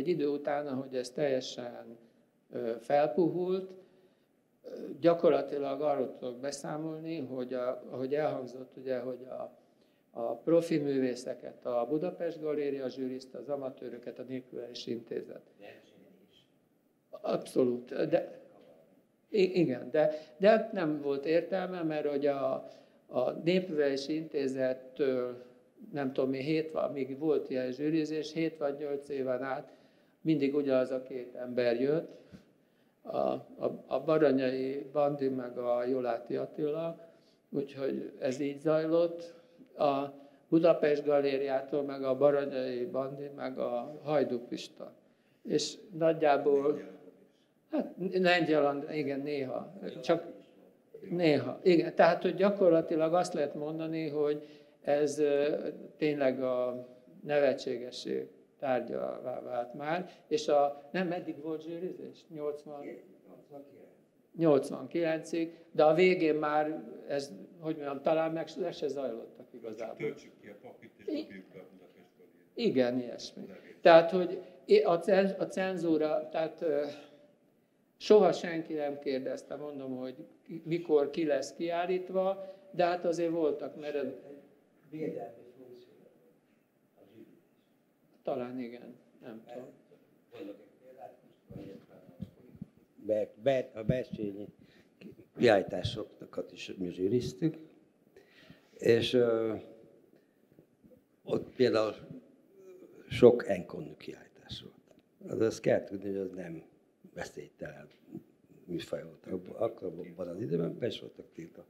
idő után, ahogy ez teljesen felpuhult, gyakorlatilag arról tudok beszámolni, hogy ahogy elhangzott, ugye, hogy a profi művészeket, a Budapest Galéria zsűrizte, az amatőröket, a Népművelési Intézet. Abszolút. Igen, de nem volt értelme, mert hogy a Népművelési Intézettől, nem tudom mi, még volt ilyen zsűrizés, 7 vagy 8 éven át mindig ugyanaz a két ember jött, a Baranyai Bandi meg a Joláti Attila, úgyhogy ez így zajlott. A Budapest Galériától meg a Baranyai Bandi meg a Hajdú Pista. És nagyjából, hát Lengyel, igen, néha, csak néha. Igen, tehát, hogy gyakorlatilag azt lehet mondani, hogy ez tényleg a nevetségesség tárgyává vált már, és nem meddig volt zsűrizés? 89-ig, de a végén már ez, hogy mondjam, talán le se zajlottak igazából. Töltsük ki a papírt, és dobjuk be a Budapest Galériába. Igen, ilyesmi. Tehát, hogy a cenzúra, tehát soha senki nem kérdezte, mondom, hogy mikor ki lesz kiállítva, de hát azért voltak, mert védelmi funkció. Talán igen, nem tudom. A Bercsényi kiállításokat is mi zsűriztük, és ott például sok Enkonnű kiállítás volt. Azt kell tudni, hogy az nem veszélytelen műfaj volt. Akkor abban az időben be is voltak tiltva.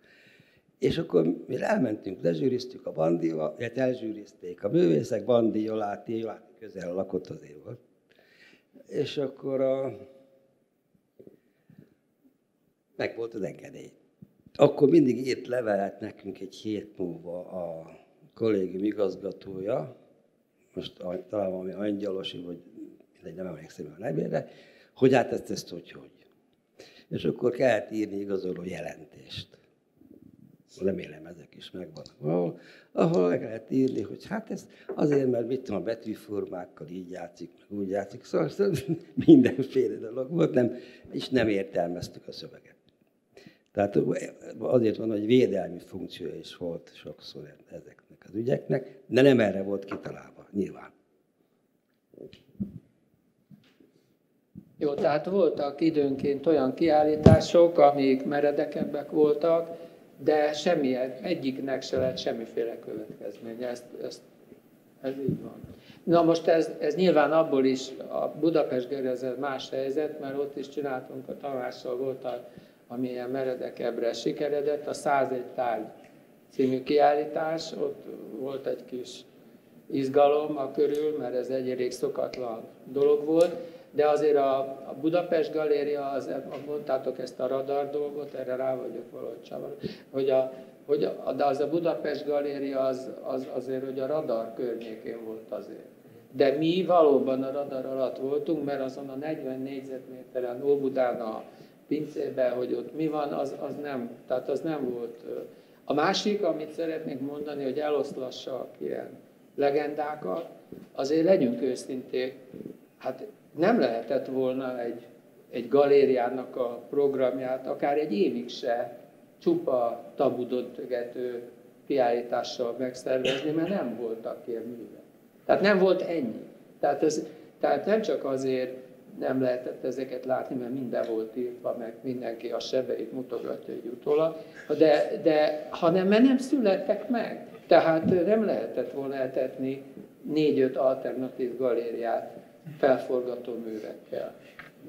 És akkor mi elmentünk, lezsűriztük a Bandival, illetve elzsűrizték a művészek, Bandi, Joláti közel lakott azért volt. És akkor meg volt az engedély. Akkor mindig írt levelet nekünk egy hét múlva a kollégium igazgatója, most talán valami Angyalosi, vagy mindegy, nem emlékszem a nevére, hogy hát ezt hogy. És akkor kellett írni igazoló jelentést. Remélem ezek is megvannak ahol meg lehet írni, hogy hát ez azért, mert mit tudom, a betűformákkal így játszik, meg úgy játszik, szóval mindenféle dolog volt, és nem értelmeztük a szöveget. Tehát azért van, hogy védelmi funkció is volt sokszor ezeknek az ügyeknek, de nem erre volt kitalálva, nyilván. Jó, tehát voltak időnként olyan kiállítások, amik meredekebbek voltak, de egyiknek se lett semmiféle következménye. Ez így van. Na most ez nyilván abból is, a Budapest Galéria más helyzet, mert ott is csináltunk a Tamással, volt ami ilyen meredekebbre sikeredett, a 101 tárgy című kiállítás, ott volt egy kis izgalom a körül, mert ez egy elég szokatlan dolog volt, de azért a Budapest Galéria, mondtátok ezt a radar dolgot, erre rá vagyok valahogy csavar, hogy de az a Budapest Galéria azért, hogy a radar környékén volt azért. De mi valóban a radar alatt voltunk, mert azon a 40 négyzetméteren Óbudán a pincében, hogy ott mi van, az nem, tehát az nem volt. A másik, amit szeretnék mondani, hogy eloszlassak ilyen legendákat, azért legyünk őszinték, hát nem lehetett volna egy galériának a programját, akár egy évig se csupa tabudottögető kiállítással megszervezni, mert nem voltak ilyen művek. Tehát nem volt ennyi. Tehát nem csak azért nem lehetett ezeket látni, mert minden volt írva, meg mindenki a sebeit mutogatja egy utólag, hanem mert nem születtek meg. Tehát nem lehetett volna etetni 4-5 alternatív galériát felforgató művekkel.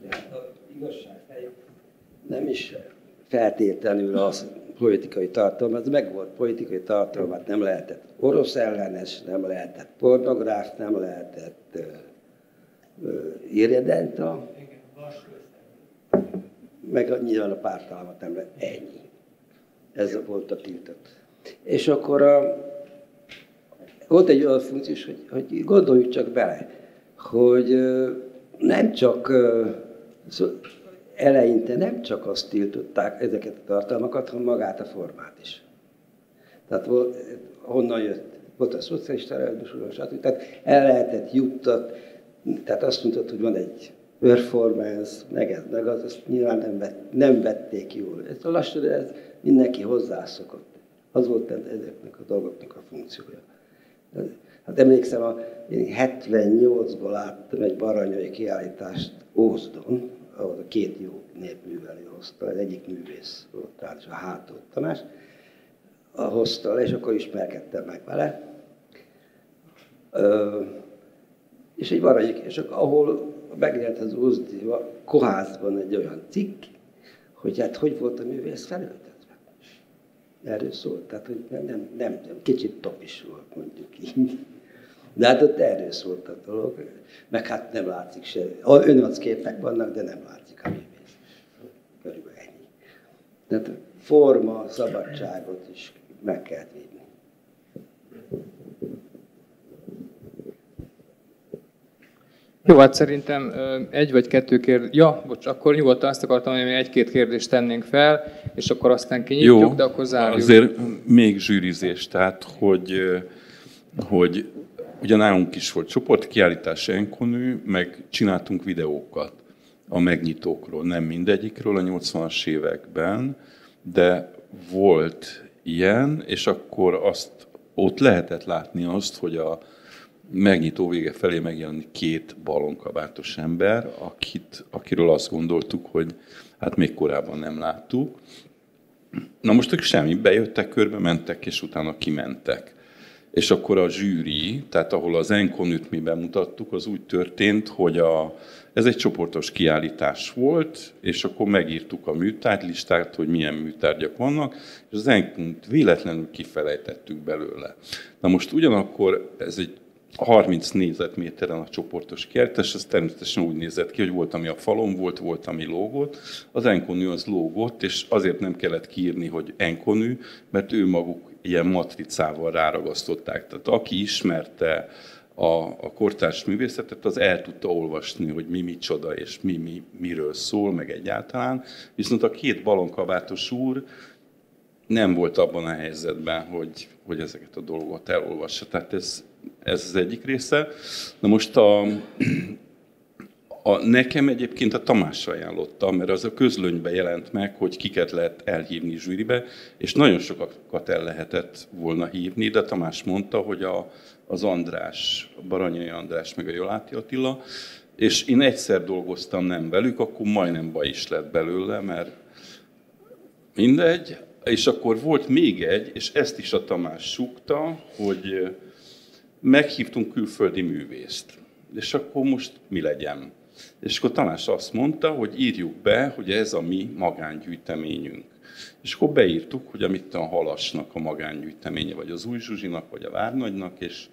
De a igazság nem is feltétlenül az politikai tartalom, ez meg volt politikai tartalom, hát nem lehetett orosz ellenes, nem lehetett pornográf, nem lehetett irredenta, meg nyilván a pártálmat nem lehet, ennyi. Ez volt a tiltott. És akkor volt egy olyan funkciós, hogy gondoljuk csak bele, hogy nem csak eleinte nem csak azt tiltották ezeket a tartalmakat, hanem magát a formát is. Tehát honnan jött? Volt a szocialista realizmus, stb. Tehát el lehetett juttat, tehát azt mondtad, hogy van egy performance, meg ez, meg az, azt nyilván nem vették jól. Ez a lassan, ez mindenki hozzászokott. Az volt ezeknek a dolgoknak a funkciója. Hát emlékszem, én 78-ból láttam egy baranyai kiállítást Ózdon, ahol a 2 jó népművelő hozta, az egyik művész volt, tehát a Hátolt Tamás, hozta, és akkor ismerkedtem meg vele. És egy baranyai, és ahol megjelent az Ózdi Kohászban egy olyan cikk, hogy hát hogy volt a művész felöltetve. Erről szólt, tehát hogy nem kicsit top is volt, mondjuk így. De hát ott erről szólt a dolog, meg hát nem látszik se. Önarcképek vannak, de nem látszik a művész. Körülbelül ennyi. Tehát forma, szabadságot is meg kell védni. Jó, hát szerintem egy vagy kettő kérdés. Ja, bocs, akkor nyugodtan azt akartam, hogy még 1-2 kérdést tennénk fel, és akkor aztán kinyitjuk, jó, de akkor zárjuk. Azért még zsűrizés, tehát hogy ugye nálunk is volt csoportkiállítás Enkonű, meg csináltunk videókat a megnyitókról, nem mindegyikről a 80-as években, de volt ilyen, és akkor ott lehetett látni azt, hogy a megnyitó vége felé megjelent 2 ballonkabátos ember, akiről azt gondoltuk, hogy hát még korábban nem láttuk. Na most ők semmi, bejöttek, körbe mentek, és utána kimentek. És akkor a zsűri, tehát ahol az Enkonűt mi bemutattuk, az úgy történt, hogy ez egy csoportos kiállítás volt, és akkor megírtuk a műtárgylistát, hogy milyen műtárgyak vannak, és az Enkonűt véletlenül kifelejtettük belőle. Na most ugyanakkor ez egy 30 négyzetméteren a csoportos kiállítás, az természetesen úgy nézett ki, hogy volt, ami a falon volt, ami lógott. Az Enkonű az lógott, és azért nem kellett kiírni, hogy Enkonű, mert ő maguk ilyen matricával ráragasztották. Tehát aki ismerte a kortárs művészetet, az el tudta olvasni, hogy mi micsoda, és miről szól, meg egyáltalán. Viszont a 2 ballonkabátos úr nem volt abban a helyzetben, hogy ezeket a dolgokat elolvassa. Tehát ez az egyik része. Na most nekem egyébként a Tamás ajánlotta, mert az a közlönyben jelent meg, hogy kiket lehet elhívni zsűribe, és nagyon sokakat el lehetett volna hívni, de Tamás mondta, hogy az András, a Baranyai András meg a Joláti Attila, és én egyszer dolgoztam nem velük, akkor majdnem baj is lett belőle, mert mindegy. És akkor volt még egy, és ezt is a Tamás súgta, hogy meghívtunk külföldi művészt. És akkor most mi legyen? És akkor Tamás azt mondta, hogy írjuk be, hogy ez a mi magángyűjteményünk. És akkor beírtuk, hogy amit a Halasnak a magángyűjteménye, vagy az Új Zsuzsinak, vagy a Várnagynak, és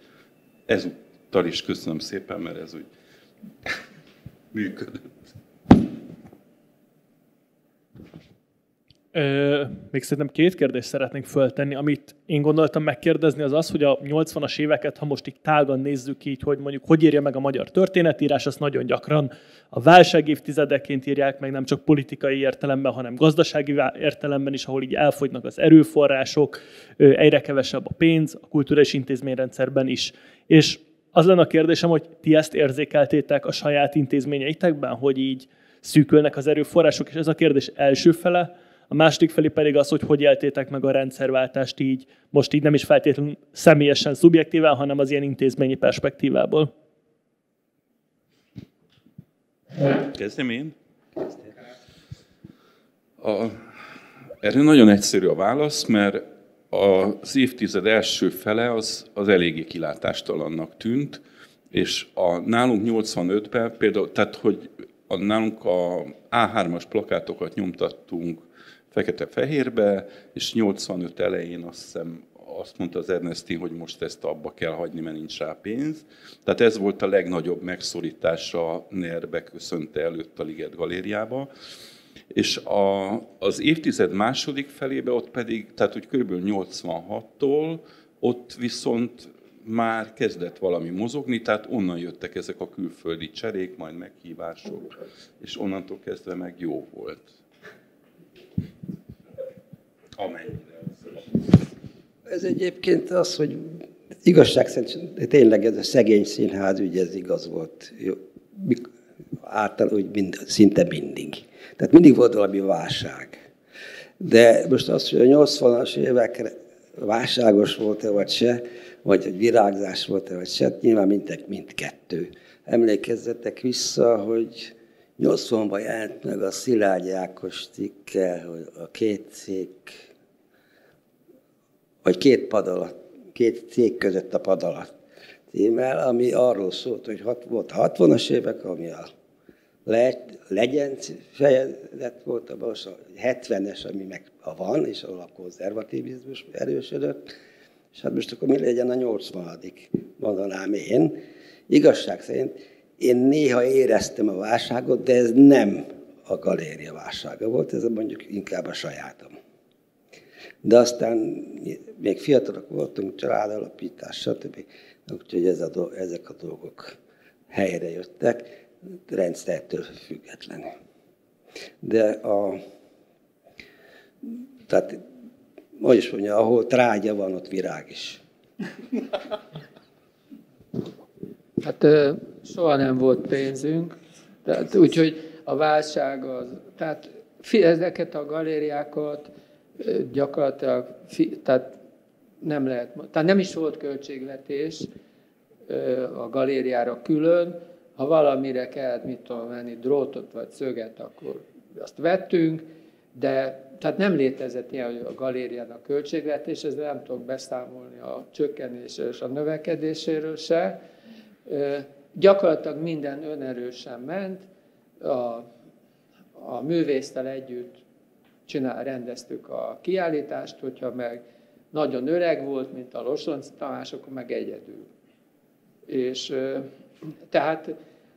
ezúttal is köszönöm szépen, mert ez úgy működött. Még szerintem 2 kérdést szeretnénk föltenni. Amit én gondoltam megkérdezni, az az, hogy a 80-as éveket, ha most így tágan nézzük így, hogy mondjuk hogy írja meg a magyar történetírás, azt nagyon gyakran a válság évtizedeként írják meg, nem csak politikai értelemben, hanem gazdasági értelemben is, ahol így elfogynak az erőforrások, egyre kevesebb a pénz, a kulturális intézményrendszerben is. És az lenne a kérdésem, hogy ti ezt érzékeltétek a saját intézményeitekben, hogy így szűkülnek az erőforrások, és ez a kérdés első fele. A második felé pedig az, hogy éltétek meg a rendszerváltást így, most így nem is feltétlenül személyesen, szubjektíven, hanem az ilyen intézményi perspektívából. Kezdem én? Erre nagyon egyszerű a válasz, mert az évtized első fele az eléggé kilátástalannak tűnt, és nálunk 85-ben például, tehát hogy nálunk a A3-as plakátokat nyomtattunk fekete-fehérbe, és 85 elején azt mondta az Ernestin, hogy most ezt abba kell hagyni, mert nincs rá pénz. Tehát ez volt a legnagyobb megszorítás a NER beköszönte előtt a Liget Galériába. És az évtized második felébe ott pedig, tehát úgy kb. 86-tól, ott viszont már kezdett valami mozogni, tehát onnan jöttek ezek a külföldi cserék, majd meghívások, és onnantól kezdve meg jó volt. Ez egyébként az, hogy igazság szerint tényleg ez a szegény színház ügy, ez igaz volt. Általában szinte mindig. Tehát mindig volt valami válság. De most az, hogy a 80-as évekre válságos volt-e vagy se, vagy hogy virágzás volt-e vagy se, nyilván mindkettő. Emlékezzetek vissza, hogy 80-ban jelent meg a Szilágyi Ákos cikke, hogy a 2 szék, vagy 2 pad alatt, 2 szék között a pad alatt címmel, ami arról szólt, hogy volt a 60-as évek, ami a legyenc fejezet volt, a 70-es, ami meg van, és ahol a konzervativizmus erősödött, és hát most akkor mi legyen a 80. mondanám én. Igazság szerint én néha éreztem a válságot, de ez nem a galéria válsága volt, ez mondjuk inkább a sajátom. De aztán még fiatalok voltunk, családalapítás, stb. Úgyhogy ezek a dolgok helyre jöttek, rendszertől függetlenül. De tehát, hogy is mondja, ahol trágya van, ott virág is. Hát soha nem volt pénzünk, úgyhogy a válság az, tehát ezeket a galériákat gyakorlatilag, tehát nem lehet, tehát nem is volt költségvetés a galériára külön, ha valamire kellett, mit tudom venni, drótot vagy szöget, akkor azt vettünk, de tehát nem létezett ilyen, hogy a galériának költségvetés, ezzel nem tudok beszámolni a csökkenésről és a növekedéséről se. Gyakorlatilag minden önerősen ment, a művésztel együtt rendeztük a kiállítást, hogyha meg nagyon öreg volt, mint a Loslonci Tamás, akkor meg egyedül. És tehát,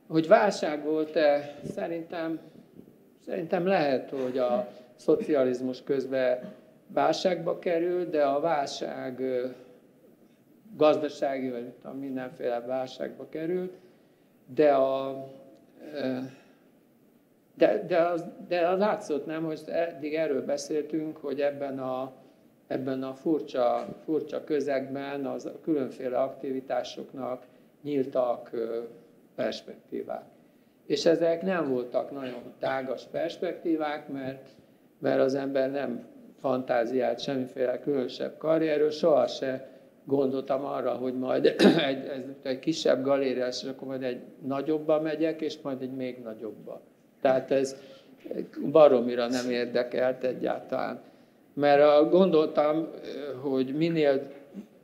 hogy válság volt-e, szerintem lehet, hogy a szocializmus közben válságba került, de a válság gazdasági, vagy mindenféle válságba került, de az látszott, nem, hogy eddig erről beszéltünk, hogy ebben a furcsa közegben a különféle aktivitásoknak nyíltak perspektívák. És ezek nem voltak nagyon tágas perspektívák, mert az ember nem fantáziált semmiféle különösebb karrierről, soha se gondoltam arra, hogy majd egy kisebb galéria, és akkor majd egy nagyobba megyek, és majd egy még nagyobba. Tehát ez baromira nem érdekelt egyáltalán. Mert gondoltam, hogy minél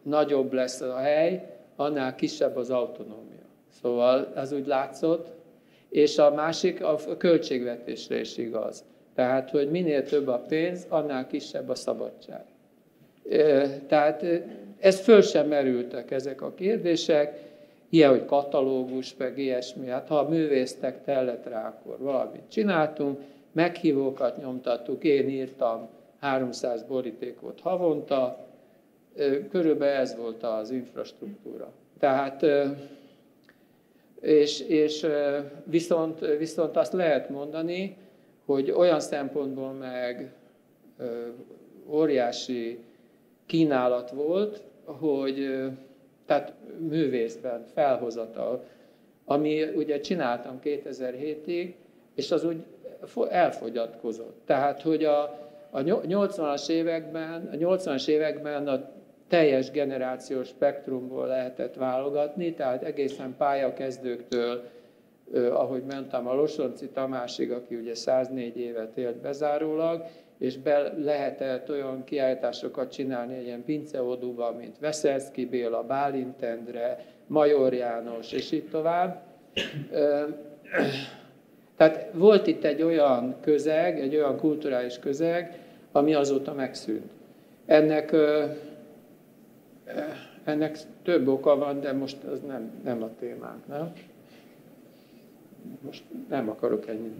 nagyobb lesz a hely, annál kisebb az autonómia. Szóval ez úgy látszott, és a másik a költségvetésre is igaz. Tehát, hogy minél több a pénz, annál kisebb a szabadság. Tehát ez föl sem merültek ezek a kérdések, ilyen, hogy katalógus, meg ilyesmi. Hát ha a művésztek tellett rá, akkor valamit csináltunk, meghívókat nyomtattuk, én írtam 300 borítékot havonta, körülbelül ez volt az infrastruktúra. Tehát, és viszont azt lehet mondani, hogy olyan szempontból meg óriási kínálat volt, hogy tehát művészben felhozatal, ami ugye csináltam 2007-ig, és az úgy elfogyatkozott. Tehát, hogy a 80-as években a teljes generációs spektrumból lehetett válogatni, tehát egészen pályakezdőktől, ahogy mondtam, a Losonczy Tamásig, aki ugye 104 évet élt bezárólag, és be lehetett olyan kiállításokat csinálni egy ilyen pinceodúban, mint Veszelszky Béla, Bálint Endre, Major János, és így tovább. Tehát volt itt egy olyan közeg, egy olyan kulturális közeg, ami azóta megszűnt. Ennek több oka van, de most az nem a témánk, nem? Most nem akarok ennyit.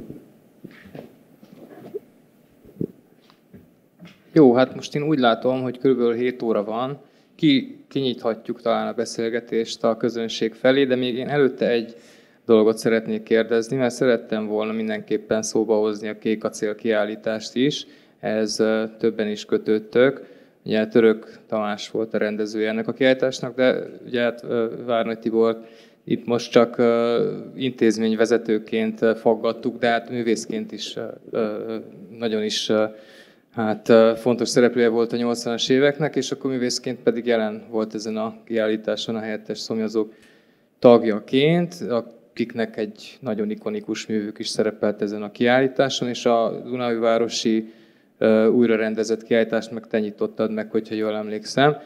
Jó, hát most én úgy látom, hogy kb. 7 óra van. Kinyithatjuk talán a beszélgetést a közönség felé, de még én előtte egy dolgot szeretnék kérdezni, mert szerettem volna mindenképpen szóba hozni a Kék Acél kiállítást is. Ez többen is kötődtök. Ugye Török Tamás volt a rendezője ennek a kiállításnak, de ugye hát Várnagy Tibort itt most csak intézményvezetőként faggattuk, de hát művészként is nagyon is fontos szereplője volt a 80-as éveknek, és akkor művészként pedig jelen volt ezen a kiállításon a helyettes szomjazók tagjaként, akiknek egy nagyon ikonikus művük is szerepelt ezen a kiállításon, és a Dunaújvárosi újra rendezett kiállítást meg te nyitottad meg, hogyha jól emlékszem.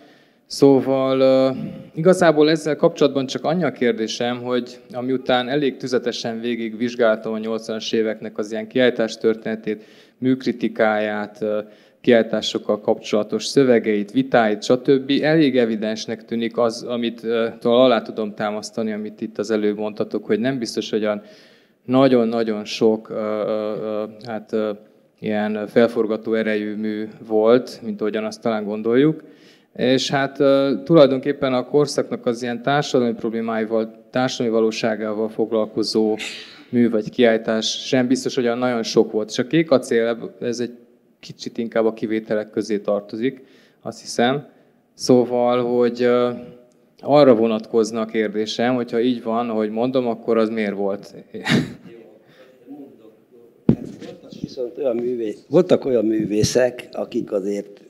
Szóval igazából ezzel kapcsolatban csak annyi a kérdésem, hogy amiután elég tüzetesen végig vizsgáltam a 80-as éveknek az ilyen kiállítás történetét, műkritikáját, kiállításokkal kapcsolatos szövegeit, vitáit, stb. Elég evidensnek tűnik az, amit alá tudom támasztani, amit itt az előbb mondtatok, hogy nem biztos, hogy nagyon-nagyon sok ilyen felforgató erejű mű volt, mint ahogyan azt talán gondoljuk. És hát tulajdonképpen a korszaknak az ilyen társadalmi problémáival, társadalmi valóságával foglalkozó mű vagy kiállítás sem biztos, hogy olyan nagyon sok volt. És a Kék Acél, ez egy kicsit inkább a kivételek közé tartozik, azt hiszem. Szóval, hogy arra vonatkozna a kérdésem, hogyha így van, ahogy mondom, akkor az miért volt? Voltak olyan művészek, akik azért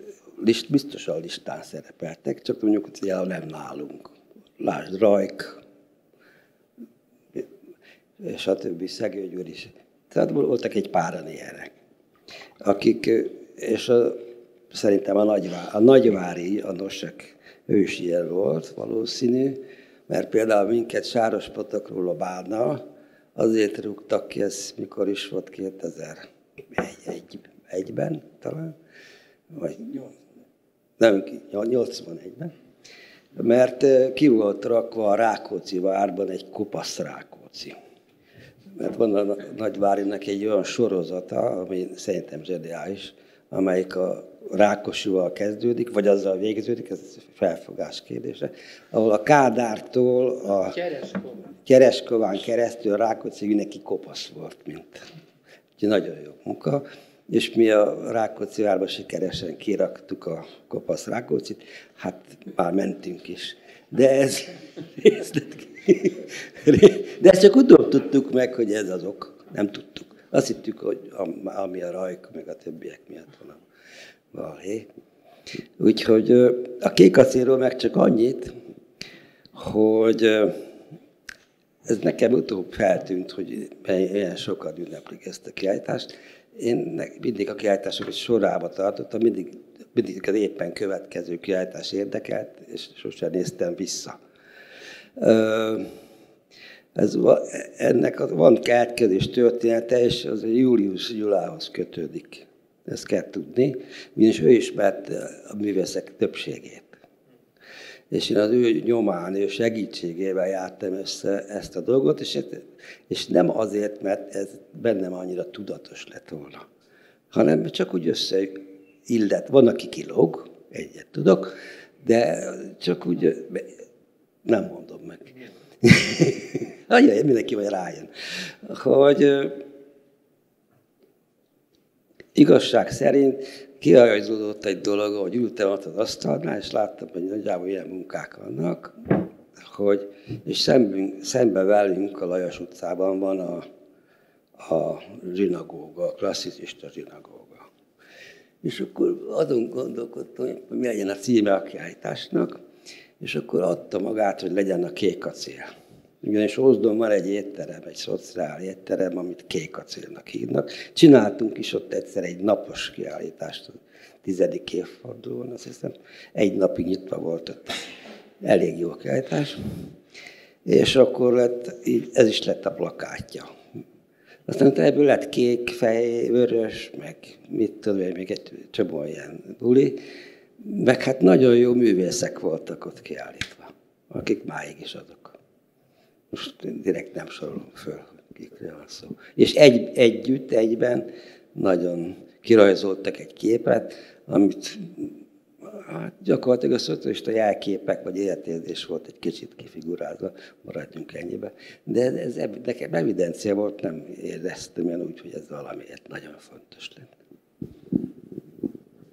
biztosan listán szerepeltek, csak mondjuk, hogy nem nálunk. Lásd, Rajk, és a többi, Szegő Győr is. Tehát voltak egy páran ilyenek, akik, és szerintem a Nagyvári, a Nosek, ő is ilyen volt valószínű, mert például minket Sárospatakról a Bálna azért rúgtak ki, ez mikor is volt, 2001-ben talán, vagy nem, 81-ben, mert ki volt rakva a Rákóczi várban egy kopasz Rákóczi. Mert van a Nagyvárinak egy olyan sorozata, ami szerintem zseniális, amelyik a Rákosival kezdődik, vagy azzal végződik, ez felfogás kérdése, ahol a Kádártól a Kereskován keresztül Rákóczi neki kopasz volt, mint. Úgyhogy nagyon jó munka. És mi a Rákóczi várba sikeresen kiraktuk a kopasz Rákóczit, hát már mentünk is. De ezt csak utóbb tudtuk meg, hogy ez az ok. Nem tudtuk. Azt hittük, hogy ami a Rajk, meg a többiek miatt van a balhé. Úgyhogy a Kék Acélról meg csak annyit, hogy ez nekem utóbb feltűnt, hogy ilyen sokan ünneplik ezt a kiállítást. Én mindig a kiállítások sorába tartottam, mindig az éppen következő kiállítás érdekelt, és sosem néztem vissza. Ennek van keletkezés története, és az a Julius Gyulához kötődik. Ezt kell tudni, ugyanis ő ismerte a művészek többségét. És én az ő nyomán, ő segítségével jártam össze ezt a dolgot, és nem azért, mert ez bennem annyira tudatos lett volna, hanem csak úgy illet. Van, aki kilóg, egyet tudok, de csak úgy nem mondom meg. Mindenki majd rájön. Hogy igazság szerint kirajzolódott egy dolog, hogy ültem ott az asztalnál, és láttam, hogy nagyjából ilyen munkák vannak, és szembe velünk a Lajos utcában van a zsinagóga, a klasszicista zsinagóga. És akkor azon gondolkodtam, hogy mi legyen a címe a kiállításnak, és akkor adta magát, hogy legyen a Kék acél. Ugyanis Ózdon van egy étterem, egy szociál étterem, amit Kék acélnak hívnak. Csináltunk is ott egyszer egy napos kiállítást, a 10. évfordulón, azt hiszem. Egy napig nyitva volt ott. Elég jó kiállítás. És akkor ez is lett a plakátja. Aztán ebből lett kék, fehér, vörös, meg mit tudom én, még egy csomó ilyen buli. Meg hát nagyon jó művészek voltak ott kiállítva, akik máig is azok. Most direkt nem sorolom föl, hogy kikről van szó. És egyben nagyon kirajzoltak egy képet, amit hát gyakorlatilag a szocialista jelképek vagy életérzés volt egy kicsit kifigurálva, maradjunk ennyibe. De ez nekem evidencia volt, nem éreztem én úgy, hogy ez valamiért nagyon fontos lenne.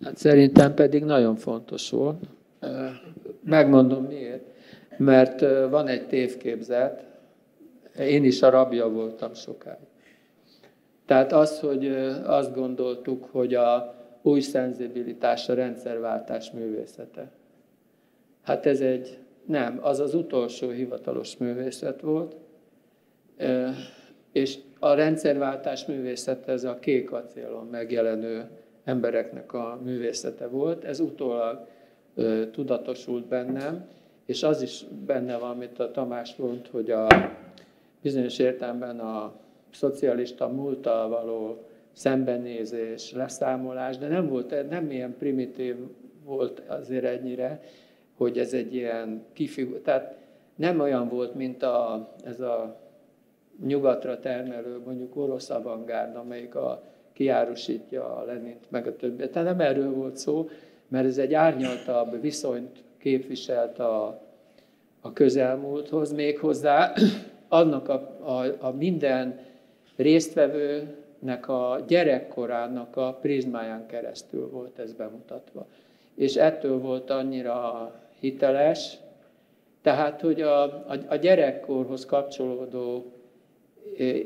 Hát szerintem pedig nagyon fontos volt. Megmondom miért. Mert van egy tévképzet, én is a rabja voltam sokáig. Tehát az, hogy azt gondoltuk, hogy a új szenzibilitás a rendszerváltás művészete. Hát ez az az utolsó hivatalos művészet volt, és a rendszerváltás művészete ez a kék acélon megjelenő embereknek a művészete volt. Ez utólag tudatosult bennem, és az is benne van, amit a Tamás mond, hogy a bizonyos értelemben a szocialista múlttal való szembenézés, leszámolás, de nem ilyen primitív volt azért ennyire, hogy ez egy ilyen tehát nem olyan volt, mint ez a nyugatra termelő, mondjuk orosz avantgárd, amelyik kiárusítja a Lenint, meg a többiet. Tehát nem erről volt szó, mert ez egy árnyaltabb viszonyt képviselt a közelmúlthoz, méghozzá annak a minden résztvevőnek a gyerekkorának a prizmáján keresztül volt ez bemutatva. És ettől volt annyira hiteles, tehát, hogy a gyerekkorhoz kapcsolódó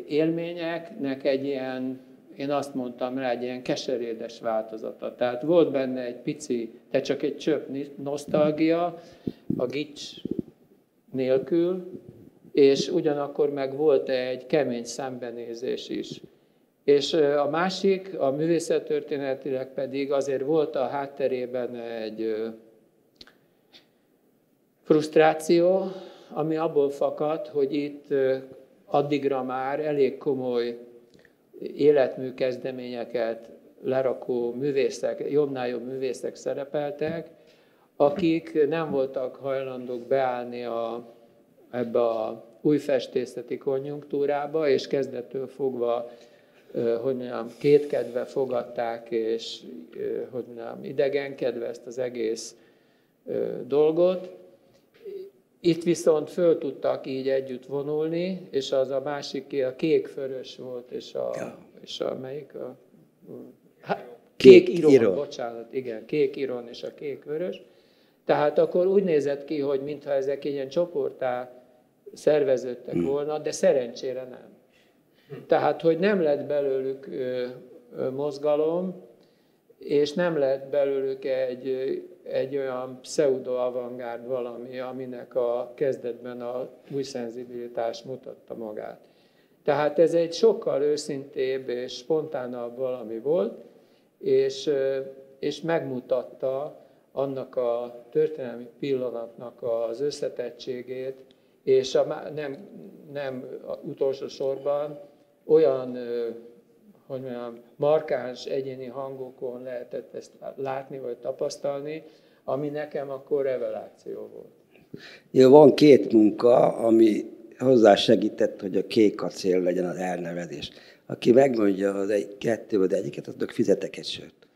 élményeknek egy ilyen, én azt mondtam rá, egy ilyen keserédes változata. Tehát volt benne egy pici, de csak egy csöpp nosztalgia, a gics nélkül, és ugyanakkor meg volt egy kemény szembenézés is. És a másik, a művészettörténetileg pedig azért volt a hátterében egy frusztráció, ami abból fakad, hogy itt addigra már elég komoly életmű kezdeményeket lerakó művészek, jobbnál jobb művészek szerepeltek, akik nem voltak hajlandók beállni ebbe a új festészeti konjunktúrába, és kezdettől fogva, hogy mondjam, kétkedve fogadták, és hogy mondjam, idegenkedve ezt az egész dolgot. Itt viszont föl tudtak így együtt vonulni, és az a másik, a kék-vörös volt, és a melyik? Kék iron, bocsánat, igen, kék iron és a kék-vörös. Tehát akkor úgy nézett ki, hogy mintha ezek ilyen csoporttá szerveződtek volna, de szerencsére nem. Tehát, hogy nem lett belőlük mozgalom, és nem lett belőlük egy olyan pseudo-avantgárd valami, aminek a kezdetben a új szenzibilitás mutatta magát. Tehát ez egy sokkal őszintébb és spontánabb valami volt, és megmutatta annak a történelmi pillanatnak az összetettségét, és nem utolsó sorban olyan, hogy mondjam, markáns egyéni hangokon lehetett ezt látni vagy tapasztalni, ami nekem akkor reveláció volt. Ja, van két munka, ami hozzásegített, hogy a kék acél legyen az elnevezés. Aki megmondja az kettőből egyiket, aznak fizetek egy sört.